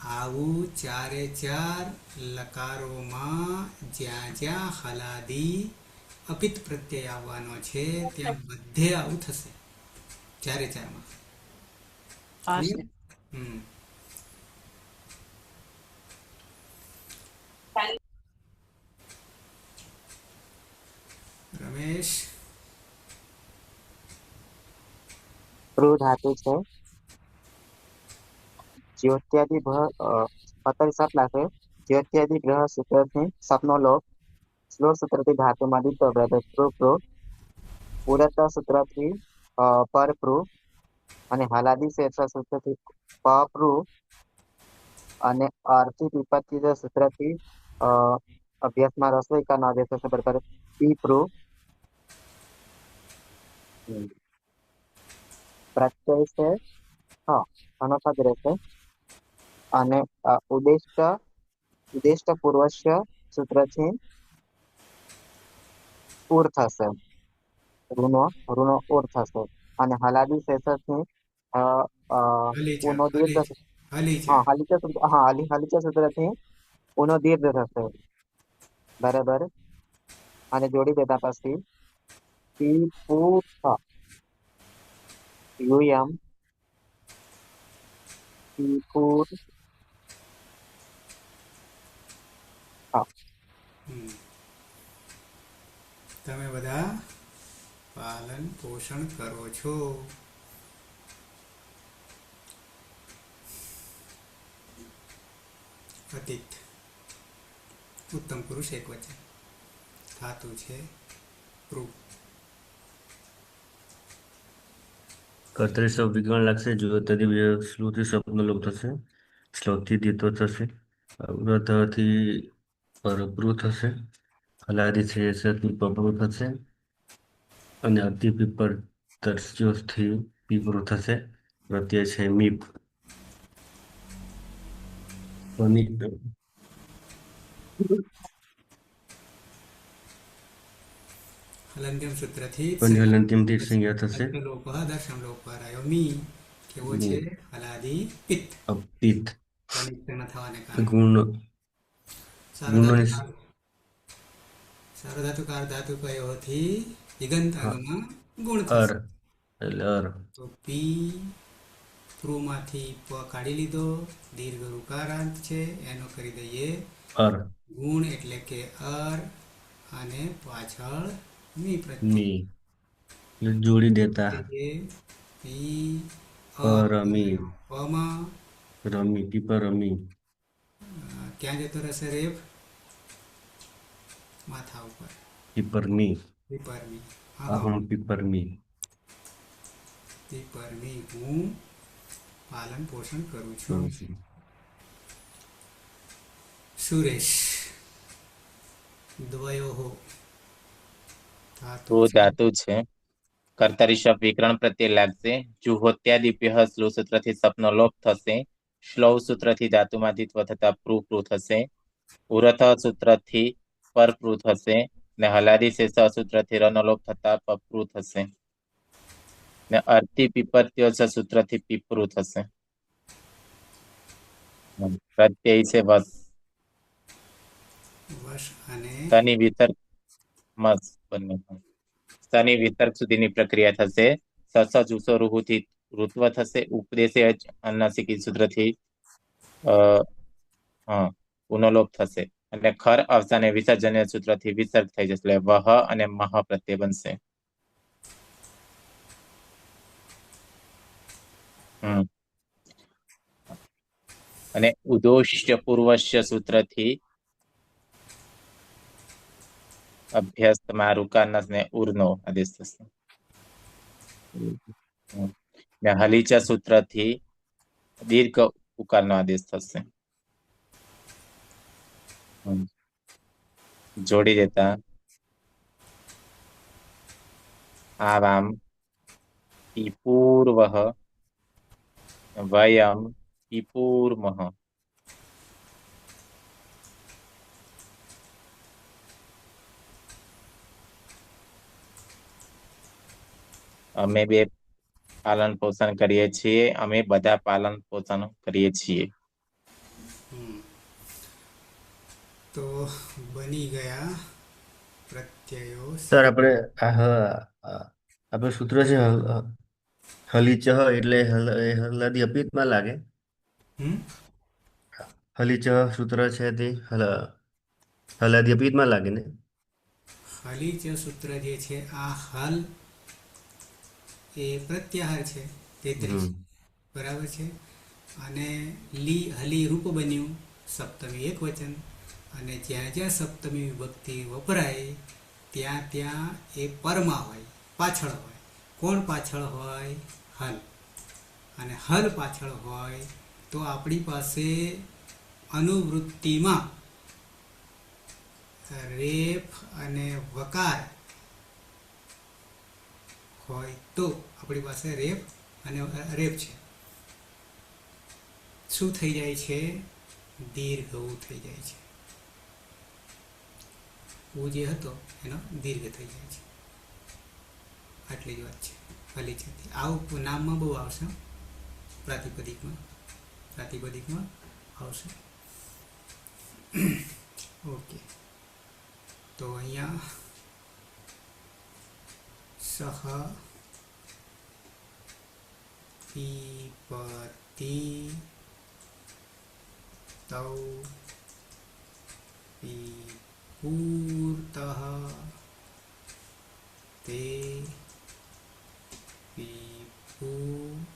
આવું ચારે ચાર લકારોમાં જ્યાં જ્યાં હલાદી અપિત પ્રત્યય આવવાનો છે ત્યાં બધે આવું થશે, ચારે ચારમાં. હા Clear? સર. હમ. રમેશ, પ્રો ધાતુ છે જ્યોત્યાદિ ભ 47 લાખે જ્યોત્યાદિ ગ્રહ સૂત્રથી સપનો લોક શ્લોક સૂત્રથી ધાતુમાંથી તો પ્રો પૂરત સૂત્રથી પર પ્રો અને હલાદી શેષ સૂત્રથી પ પ્રો અને અર્થી વિપત્તિ સૂત્રથી અભ્યાસમાં રસોઈકાનો આદેશ થશે બરાબર પી પ્રો. પ્રત્યય છે હા અનોખા જ રહેશે અને ઉદ્દેષ્ટ પૂર્વસ્ય સૂત્રથી ઉર થશે, ઋનો ઉર થશે અને હલાદી શેષથી હલીચા ઉનો દીર્ઘ હલીચા હા હલિચા સૂત્ર હા હલિચા સૂત્રથી ઉનો દીર્ઘ થશે બરાબર. અને જોડી દેતા પછી પી પુ થ યુયમ પી પૂર થ. હમ. તમે બધા પાલન પોષણ કરો છો. અતીત ઉત્તમ પુરુષ એક વચન, ધાતુ છે પ્રૂ. કર્તરી શબ્દ વિકરણ લાગશે જો તદી શ્લુથી શબ્દનો લોપ થશે, શ્લોકથી દીતો થશે, વ્રતથી પરપ્રુ થશે, હલાદી છે એસથી પપરું થશે અને અતિ પીપર તરસ્યોથી પીપરું થશે. પ્રત્યય છે મીપ. હલંત્યમ સૂત્રથી હલંત્યમથી સંજ્ઞા થશે. લોપ દર્શન લોપ કરાયો મી કેવો છે? હલાદી પિત્ત અપિત અનિત્ય ન થવાને કારણે. ગુણ ગુણોની સાર્વધાતુકાર ધાતુ કયો હોથી દિગંત હા, આગમાં ગુણ અર થશે. એટલે અર તો પી પ્રુમાંથી પ કાઢી લીધો, દીર્ઘ ઋકારાંત છે એનો કરી દઈએ અર ગુણ એટલે કે અર અને પાછળ મી પ્રત્યય મી એટલે જોડી દેતા પી પરમી પમાં રમી પીપર રમી ક્યાં જતો રહેશે રેફ? માથા ઉપર પીપરની પીપરની. અહમ પીપરની પીપરની હું પાલન પોષણ કરું છું. સુરેશ, દ્વયોઃ ધાતુ પ્રો છે. ધાતુ છે કર્તરી શબ્દ વિકરણ પ્રત્યય લાગશે, જુહોત્યાદિભ્ય શ્લોક સૂત્રથી સપનો લોપ થશે, શ્લૌ સૂત્રથી ધાતુમાંથી ત્વ થતા પ્રૂ પ્રૂ થશે, ઉરથ સૂત્રથી પર પ્રૂ થશે ને હલાદી શેષ સૂત્રથી રનો લોપ થતા પપ્રૂ થશે ને અર્થી પીપત્યો સૂત્રથી પીપરું થશે. પ્રત્યય છે બસ. બસ અને સ્તની વિતર્ક મસ બંને સ્તની વિતર્ક સુધીની પ્રક્રિયા થશે. સસ જુસો રૂહુથી ઋત્વ થશે. ઉપદેશે અચ અનુનાસિકી સૂત્રથી પુનોલોપ થશે અને ખર અવસાને વિસર્જન્ય સૂત્રથી વિસર્ગ થઈ જશે. એટલે વહ અને મહ પ્રત્યય બનશે. અને ઉદોષ્ય પૂર્વસ્ય સૂત્રથી અભ્યાસમાં રૂકારનાસ ને ઉર્નો આદેશ થશે. ને હલીચા સૂત્રથી દીર્ઘ ઉકારનો આદેશ થશે. જોડી દેતા આવામ પીપૂર્વ વયમ પીપૂર્મઃ. અમે બે પાલન પોષણ કરીએ છીએ. અમે બધા પાલન પોષણ કરીએ છીએ. તો બની ગયા પ્રત્યયો. સર આપણે આપણે સૂત્ર છે હલીચહ એટલે હલાદી અપીતમાં લાગે. હમ હલીચહ સૂત્ર છે તે હલાદી અપીતમાં લાગે ને. હલીચ સૂત્ર જે છે આ હલ એ પ્રત્યાહાર છે 33 બરાબર છે. અને હલી રૂપ બન્યું સપ્તમી એક વચન. અને જ્યાં જ્યાં સપ્તમી વિભક્તિ વપરાય ત્યાં ત્યાં એ પરમાં હોય, પાછળ હોય. કોણ પાછળ હોય? હલ. અને હલ પાછળ હોય તો આપણી પાસે અનુવૃત્તિમાં રેફ અને વકાર હોય તો આપણી પાસે રેફ અને રેફ છે. શું થઈ જાય છે? દીર્ઘ થઈ જાય છે. ઉ જે હતો એનો દીર્ઘ થઈ જાય છે. આટલી જ વાત છે હલીચાથી. આવું નામમાં બહુ આવશે, પ્રાતિપદિકમાં આવશે. ઓકે, તો અહીંયા સહ પીપતિ તૌ પીપૂર્તઃ તે પીપૂરતિ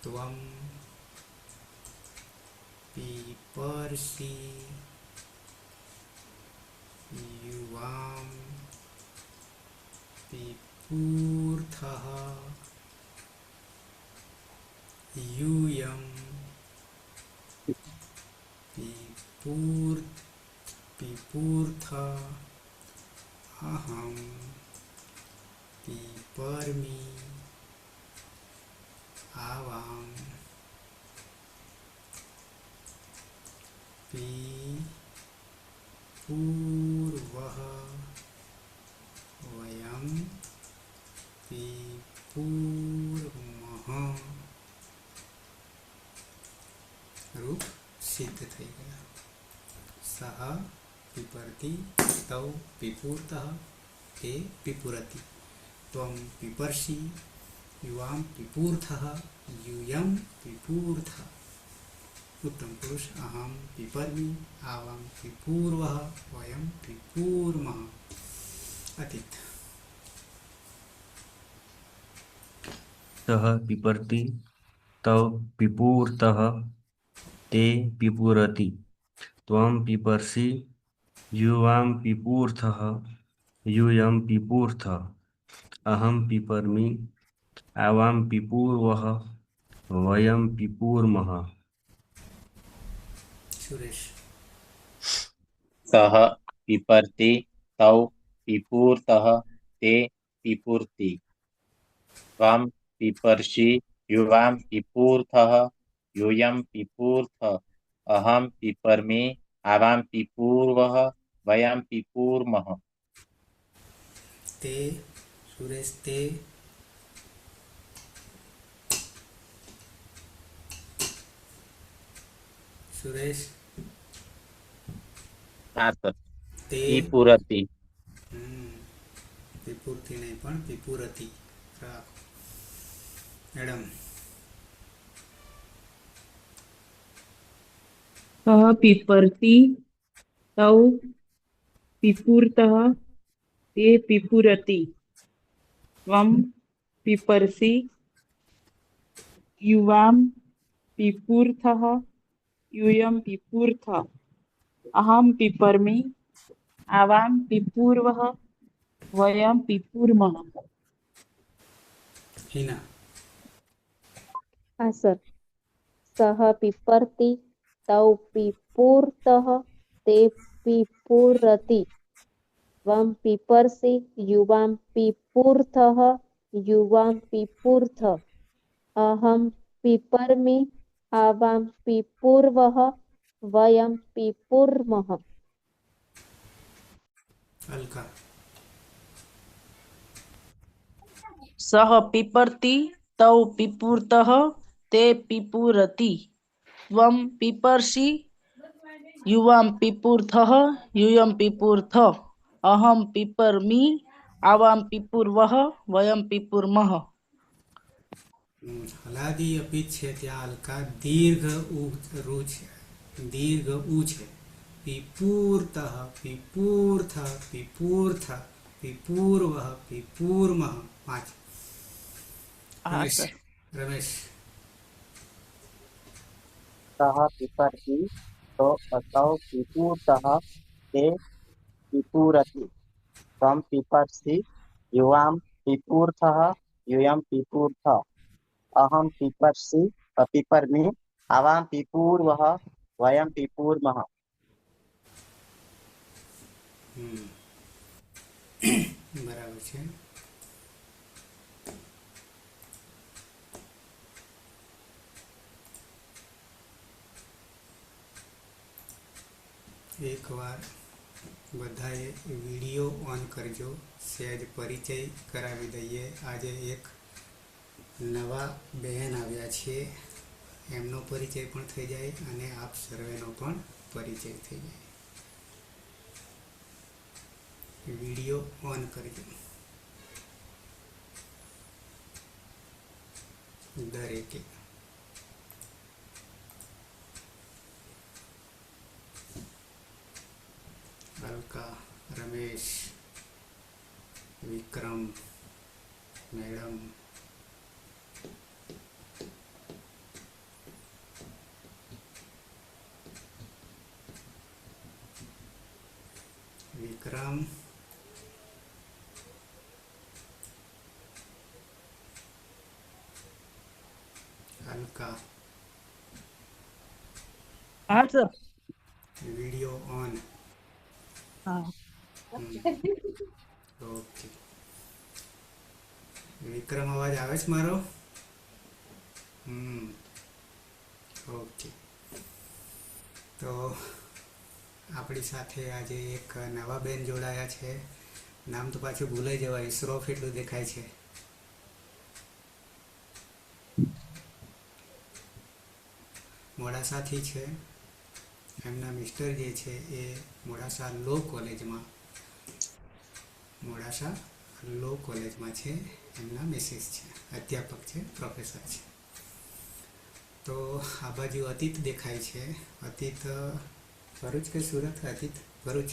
ત્વં પીપર્ષિ યુવાં પીપૂર્થઃ यूयं पीपूर्थ अहं पीपर्मि आवां पीपूर्वः वयं पीपूर्मः. रूप सिद्ध થઈ ગયા. સહ પીપરતિ તૌ પીપૂર્તઃ તે પીપુરતિ ત્વં પીપર્ષિ યુવાં પીપૂર્થઃ यूयं पीपूर्थ. उत्तम पुरुष अहम पीपर्मि आवां पीपूर्वः वयं पीपूर्मः. अतीत. सः पिपर्ति तौ पिपूर्तः ते पिपुरति त्वं पिपर्षि युवां पिपूर्थः यूयं पिपूर्थ अहं पिपर्मि आवां पिपूर्वः वयं पिपूर्मः. सुरेश. सः पिपर्ति तौ पिपूर्तः ते पिपूर्ति त्वं पिपर्षि युवां पिपूर्थः यूयं पिपूर्थ अहं पिपर्मि आवां पिपूर्वः वयं पिपूर्मः. ते सुरेश ते સુરેશ હા સર તે પીપુરતી પીપુરથી નહીં પણ પીપુરતી રાખો. મેડમ सः पिपर्ति तौ पिपुरतः ते पिपुरति त्वं पिपर्सि युवां पिपुर्थः यूयं पिपुर्थ अहं पिपर्मि आवां पिपूर्वः वयं पिपूर्मः. હિના હા સર. સહ પીપર્તિ તૌ પીપુરતઃ તે પીપુરતિ ત્વં પીપર્સि યુવાં પીપુર્થઃ યુવાં પીપુર્થ અહં પીપર્મિ આવાં પીપૂર્વઃ વયં પીપૂર્મઃ. અલકા સહ પીપર્તિ તૌ પીપુરતઃ તે પીપુરતિ ત્વં પીપર્ષિ યુવાં પીપુર્થઃ यूयं पीपुर्थ अहं पीपर्मि आवां पीपूर्वः वयं पीपूर्मः. હલાદી અપિત છે ત્યાં હલકા દીર્ઘ ઉ રૂ છે, દીર્ઘ ઉ છે. પીપૂર્ત પીપૂર્થ પીપૂર્થ પીપૂર્વ પીપૂર્મ. 5. હા રમેશ સર. રમેશ सः पिपर्ति तो तौ पिपूर्तः ते पिपूरति त्वं पिपर्सि युवां पिपूर्थः यूयं पिपूर्थ अहं पिपर्मि आवां पिपूर्वः वयं पिपूर्मः. બરાબર છે. એકવાર બધાએ વિડીયો ઓન કરજો. સહેજ પરિચય કરાવી દઈએ. આજે એક નવા બહેન આવ્યા છે, એમનો પરિચય પણ થઈ જાય અને આપ સર્વેનો પણ પરિચય થઈ જાય. વિડીયો ઓન કરજો દરેકે. અલકા, રમેશ, વિક્રમ, મેડમ, વિક્રમ, અલકા, હા સર. Video on. હા. ઓકે. વિક્રમ, અવાજ આવે છે મારો? ઓકે. તો આપણી સાથે આજે એક નવા બેન જોડાયા છે. નામ તો પાછું ભૂલાઈ જવાય, શ્રોફ એટલું દેખાય છે. મોડાસાથી છે. એમના મિસ્ટર જે છે એ મોડાસા લો કોલેજમાં છે. એમના મિસિસ છે, અધ્યાપક છે, પ્રોફેસર છે. તો આ બાજુ અતીત દેખાય છે. અતીત ભરૂચ કે સુરત? અતીત ભરૂચ,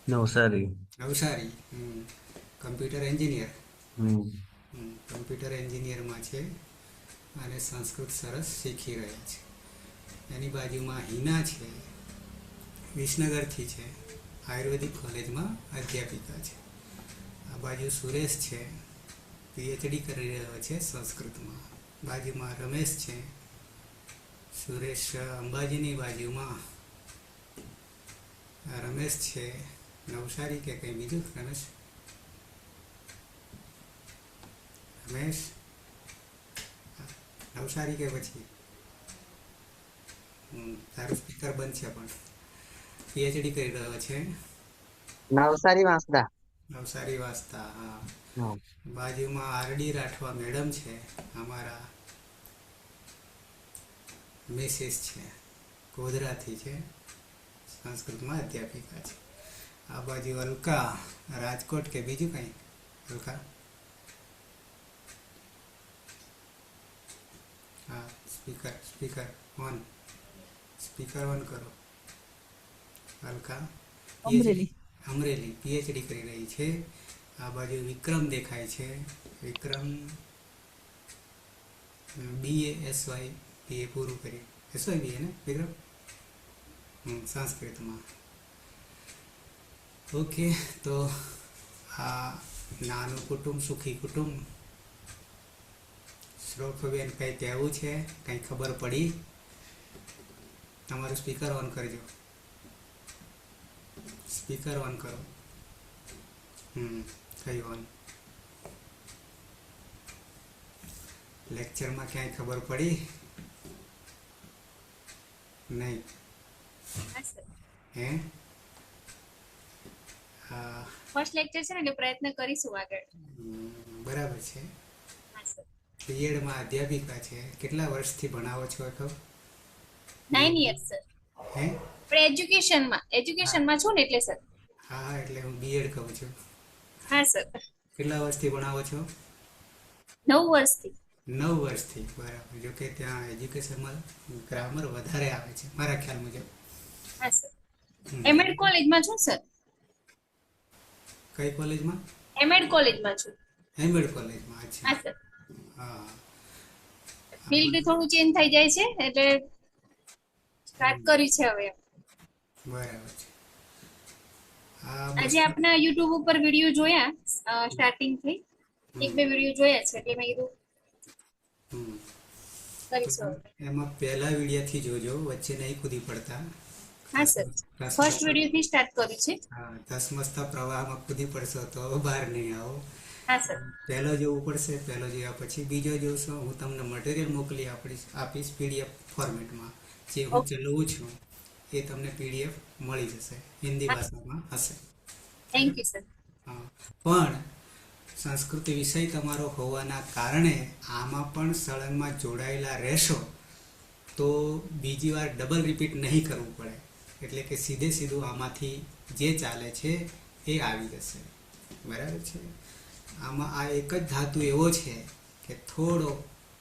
નવસારી. નવસારી. Computer engineer. હમ. કમ્પ્યુટર એન્જિનિયરમાં છે અને સંસ્કૃત સરસ શીખી રહ્યા છે. એની બાજુમાં હિના છે, વિસનગરથી છે, આયુર્વેદિક કોલેજમાં અધ્યાપિકા છે. આ બાજુ સુરેશ છે, પીએચડી કરી રહ્યો છે સંસ્કૃતમાં. બાજુમાં રમેશ છે. સુરેશ અંબાજીની બાજુમાં રમેશ છે. નવસારી કે કંઈ બીજું? રમેશ નવસારી કે પછી તારું સ્પીકર બંધ છે પણ પીએચડી કરી રહ્યો છે. નવસારી વાંસદા. નવસારી વાંસદા. હા. હા. બાજુમાં આરડી રાઠવા મેડમ છે, અમારા મિસિસ છે, ગોધરાથી છે, સંસ્કૃતમાં અધ્યાપિકા છે. આ બાજુ અલકા, રાજકોટ કે બીજું કંઈ? અલકા, હા, સ્પીકર ઓન કરો. અલકા અમરેલી પીએચડી કરી રહી છે. આ બાજુ વિક્રમ દેખાય છે. વિક્રમ BA પૂરું કર્યું. SYBA ને વિક્રમ? સંસ્કૃતમાં. ઓકે, તો આ નાનું કુટુંબ સુખી કુટુંબ. શ્લોકબેન કંઈ કહેવું છે? કંઈ ખબર પડી? તમારું સ્પીકર ઓન કરજો. સ્પીકર ઓન કરો. કઈ ઓન? લેક્ચરમાં ક્યાંય ખબર પડી? નહીં. હે? ફર્સ્ટ લેક્ચર છે ને એટલે પ્રયત્ન કરીશું આગળ. બરાબર છે. બીએડમાં અધ્યાપિકા છે. કેટલા વર્ષથી ભણાવો છો? 9 years સર. હે? પણ એજ્યુકેશનમાં છું ને એટલે સર. હા, એટલે હું બીએડ કહું છું. હા સર. કેટલા વર્ષથી ભણાવો છો? 9 વર્ષથી. 9 વર્ષથી. બરાબર. જો કે ત્યાં એજ્યુકેશનમાં ગ્રામર વધારે આવે છે મારા ખ્યાલ મુજબ. હા સર. એમએડ કોલેજમાં છું સર. કઈ કોલેજમાં? એમએડ કોલેજમાં છું. એમએડ કોલેજમાં. અચ્છા. હા સર. હા. ફિલ્ડ થોડું ચેન્જ થઈ જાય છે એટલે સ્ટાર્ટ કર્યું છે હવે. બરાબર છે. આજે આપના યુટ્યુબ ઉપર વિડીયો જોયા સ્ટાર્ટિંગ થી. 1-2 વિડીયો જોયા છે એટલે મેં કીધું કરીશું. એમાં પહેલા વિડીયોથી જોજો, વચ્ચે નહીં કૂદી પડતા. હા સર. ફર્સ્ટ વિડીયો થી સ્ટાર્ટ કર્યું છે. હા, ધસમસતા પ્રવાહમાં કૂદી પડશો તો બહાર નહીં આવો. હા સર. પહેલો જોવું પડશે. પહેલો જોયા પછી બીજો જોશો. હું તમને મટીરિયલ મોકલી આપીશ PDF ફોર્મેટમાં. જે હું ચલાવું છું એ તમને PDF મળી જશે. હિન્દી ભાષામાં હશે. Thank you sir. હા, પણ સંસ્કૃત વિષય તમારો હોવાના કારણે આમાં પણ સળંગમાં જોડાયેલા રહેશો તો બીજી વાર ડબલ રિપીટ નહીં કરવું પડે. એટલે કે સીધું આમાંથી જે ચાલે છે એ આવી જશે. બરાબર છે. આમાં આ એક જ ધાતુ એવો છે કે થોડો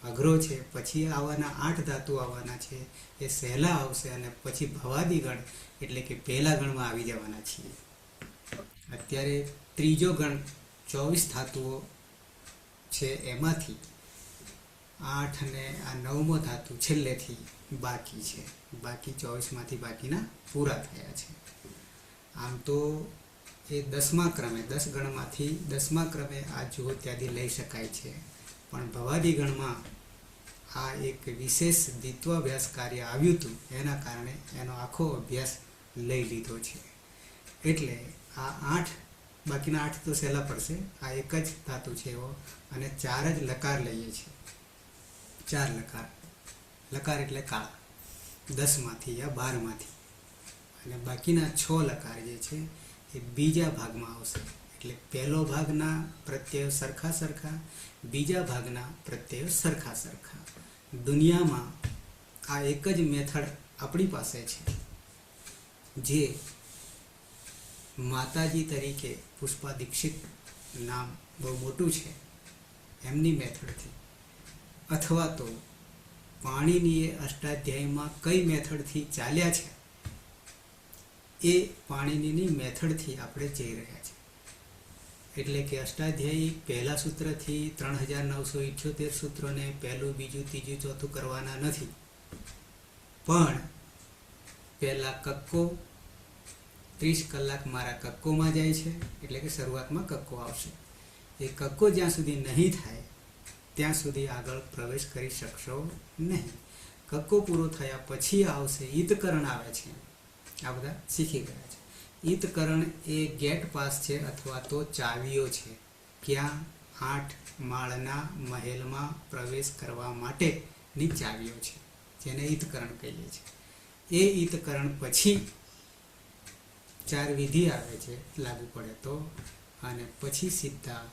અઘરો છે. પછી આવવાના 8 ધાતુ આવવાના છે એ સહેલા આવશે અને પછી ભવાદી ગણ એટલે કે પહેલા ગણમાં આવી જવાના છીએ. અત્યારે ત્રીજો ગણ 24 ધાતુઓ છે એમાંથી 8 અને આ 9મો ધાતુ છેલ્લેથી બાકી છે. બાકી 24માંથી બાકીના પૂરા થયા છે. આમ તો એ 10મા ક્રમે 10 ગણમાંથી 10મા ક્રમે આ જુહોત્યાદિ લઈ શકાય છે. પણ ભવાદી ગણમાં આ એક વિશેષ દ્વિત્વાભ્યાસ કાર્ય આવ્યું હતું એના કારણે એનો આખો અભ્યાસ લઈ લીધો છે. એટલે આ 8 બાકીના 8 તો સહેલા પડશે. આ એક જ ધાતુ છે એવો અને 4 જ લકાર લઈએ છીએ. 4 લકાર. લકાર એટલે કાળા. 10માંથી યા 12માંથી. અને બાકીના 6 લકાર જે છે એ બીજા ભાગમાં આવશે. એટલે પહેલો ભાગના પ્રત્યયો સરખા, બીજા ભાગના પ્રત્યયો સરખા. દુનિયામાં આ એક જ મેથડ આપણી પાસે છે જે માતાજી તરીકે પુષ્પા દીક્ષિત નામ બહુ મોટું છે એમની મેથડથી, અથવા તો પાણીનીએ અષ્ટાધ્યાયમાં કઈ મેથડથી ચાલ્યા છે એ પાણીનીની મેથડથી આપણે જઈ રહ્યા છીએ. એટલે કે અષ્ટાધ્યાયી પહેલા સૂત્રથી 3978 સૂત્રોને પહેલું, બીજું, ત્રીજું, ચોથું કરવાના નથી. પણ પહેલા કક્કો 30 કલાક મારા કક્કોમાં જાય છે. એટલે કે શરૂઆતમાં કક્કો આવશે. એ કક્કો જ્યાં સુધી નહીં થાય ત્યાં સુધી આગળ પ્રવેશ કરી શકશો નહીં. કક્કો પૂરો થયા પછી આવશે ઈતકરણ આવે છે. આ બધા શીખી ગયા છે. ઈતકરણ એ ગેટ પાસ છે અથવા તો ચાવીઓ છે. ક્યાં? 8 માળના મહેલમાં પ્રવેશ કરવા માટેની ચાવીઓ છે જેને ઈતકરણ કહીએ છીએ. એ ઈતકરણ પછી 4 વિધિ આવે છે લાગુ પડે તો, અને પછી સીધા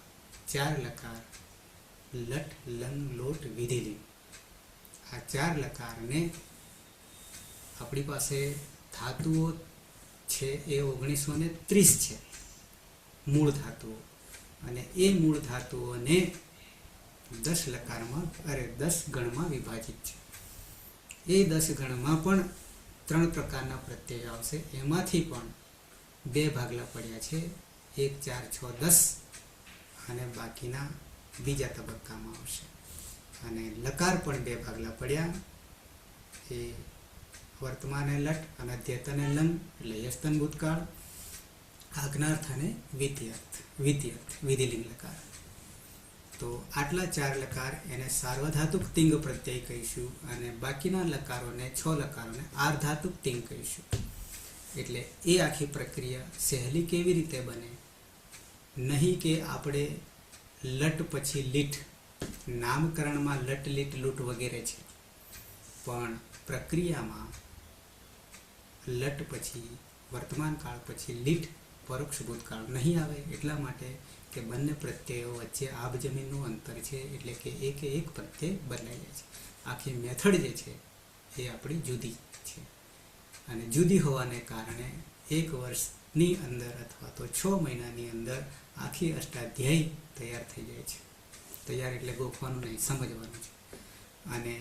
4 લકાર લટ લંગ લોટ વિધિ લિંગ. આ 4 લકારને આપણી પાસે ધાતુઓ છે એ 1930 છે, મૂળ ધાતુઓ. અને એ મૂળ ધાતુઓને 10 લકારમાં 10 ગણમાં વિભાજિત છે. એ 10 ગણમાં પણ 3 પ્રકારના પ્રત્યય આવશે. એમાંથી પણ 2 ભાગલા પડ્યા છે, 1, 4, 6, 10, અને બાકીના બીજા તબક્કામાં આવશે. અને લકાર પણ 2 ભાગલા પડ્યા, એ વર્તમાને લટ અને અધ્યતને લંગ એટલે યસ્તન ભૂતકાળ, આજ્ઞાર્થ અને વિધ્યર્થ વિધિલિંગ લકાર. તો આટલા 4 લકાર એને સાર્વધાતુક તિંગ પ્રત્યય કહીશું, અને બાકીના લકારોને 6 લકારોને આર્ધાતુક તિંગ કહીશું. એટલે એ આખી પ્રક્રિયા સહેલી કેવી રીતે બને? નહીં કે આપણે લટ પછી લીટ, નામકરણમાં લટ લીટ લૂંટ વગેરે છે, પણ પ્રક્રિયામાં લટ પછી વર્તમાન કાળ પછી લીટ પરોક્ષ ભૂતકાળ નહીં આવે. એટલા માટે કે બંને પ્રત્યયો વચ્ચે આબ જમીનનું અંતર છે, એટલે કે એક પ્રત્યય બદલાઈ જાય છે. આખી મેથડ જે છે એ આપણી જુદી છે, અને જુદી હોવાને કારણે 1 વર્ષની અંદર અથવા તો 6 મહિનાની અંદર આખી અષ્ટાધ્યાયી તૈયાર થઈ જાય છે. તૈયાર એટલે ગોખવાનું નહીં, સમજવાનું છે. અને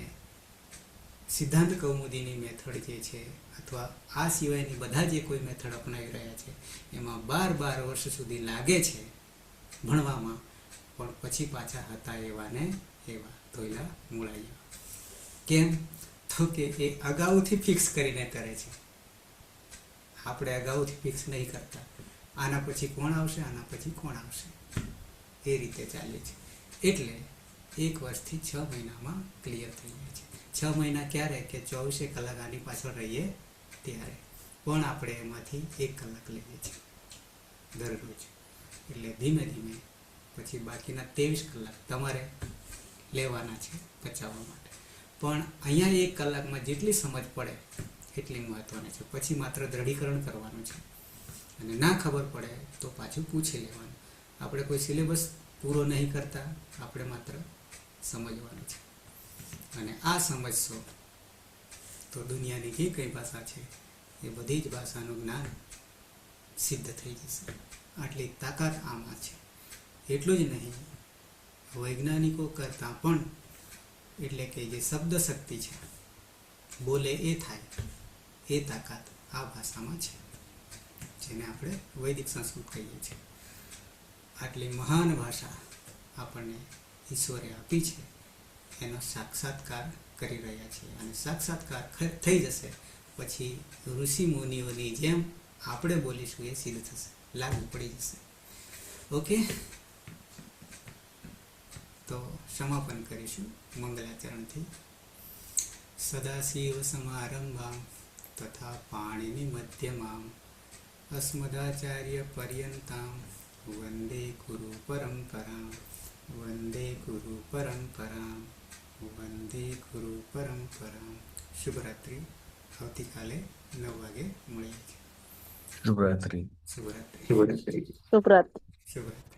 સિદ્ધાંત કૌમુદીની મેથડ જે છે, અથવા આ સિવાયની બધા જે કોઈ મેથડ અપનાવી રહ્યા છે, એમાં 12 વર્ષ સુધી લાગે છે ભણવામાં, પણ પછી પાછા હતા એવા ને એવા ધોઈલા મૂળાયા. કેમ? તો કે એ અગાઉથી ફિક્સ કરીને કરે છે. આપણે અગાઉથી ફિક્સ નહીં કરતા. આના પછી કોણ આવશે, આના પછી કોણ આવશે, એ રીતે ચાલે છે. એટલે 1 વર્ષથી 6 મહિનામાં ક્લિયર થઈ જાય છે. 6 મહિના ક્યારે? કે 24 કલાક આની પાછળ રહીએ ત્યારે, પણ આપણે એમાંથી 1 કલાક લઈએ છીએ દરરોજ. એટલે ધીમે ધીમે પછી બાકીના 23 કલાક તમારે લેવાના છે પચાવવા માટે. પણ અહીંયા 1 કલાકમાં જેટલી સમજ પડે એટલી મહત્વની છે. પછી માત્ર દ્રઢીકરણ કરવાનું છે, અને ના ખબર પડે તો પાછું પૂછી લેવાનું. આપણે કોઈ સિલેબસ પૂરો નહીં કરતા, આપણે માત્ર સમજવાનું છે. અને આ સમજશો તો દુનિયાની જે કંઈ ભાષા છે એ બધી જ ભાષાનું જ્ઞાન સિદ્ધ થઈ જશે. આટલી તાકાત આમાં છે. એટલું જ નહીં, વૈજ્ઞાનિકો કરતાં પણ, એટલે કે જે શબ્દ શક્તિ છે, બોલે એ થાય, એ તાકાત આ ભાષામાં છે, જેને આપણે વૈદિક સંસ્કૃત કહીએ છીએ. આટલી મહાન ભાષા આપણને ઈશ્વરે આપી છે, એનો સાક્ષાત્કાર કરી રહ્યા છીએ. અને સાક્ષાત્કાર થઈ જશે પછી ઋષિ મુનિઓની જેમ આપણે બોલીશું એ સિદ્ધ થશે, લાગુ પડી જશે. ઓકે, તો સમાપન કરીશું મંગલાચરણથી. સદાશિવ સમારંભામ તથા પાણીની મધ્યમામ અસ્મદાચાર્ય પર્યંતામ વંદે ગુરુ પરંપરામ વંદે ગુરુ પરંપરામ વંદે ગુરુ પરંપરામ. શુભરાત્રિ. આવતીકાલે 9 વાગે મળીએ છીએ. શુભરાત્રિ. શુભરાત્રિ. શુભરાત્રિ. શુભરાત્રિ.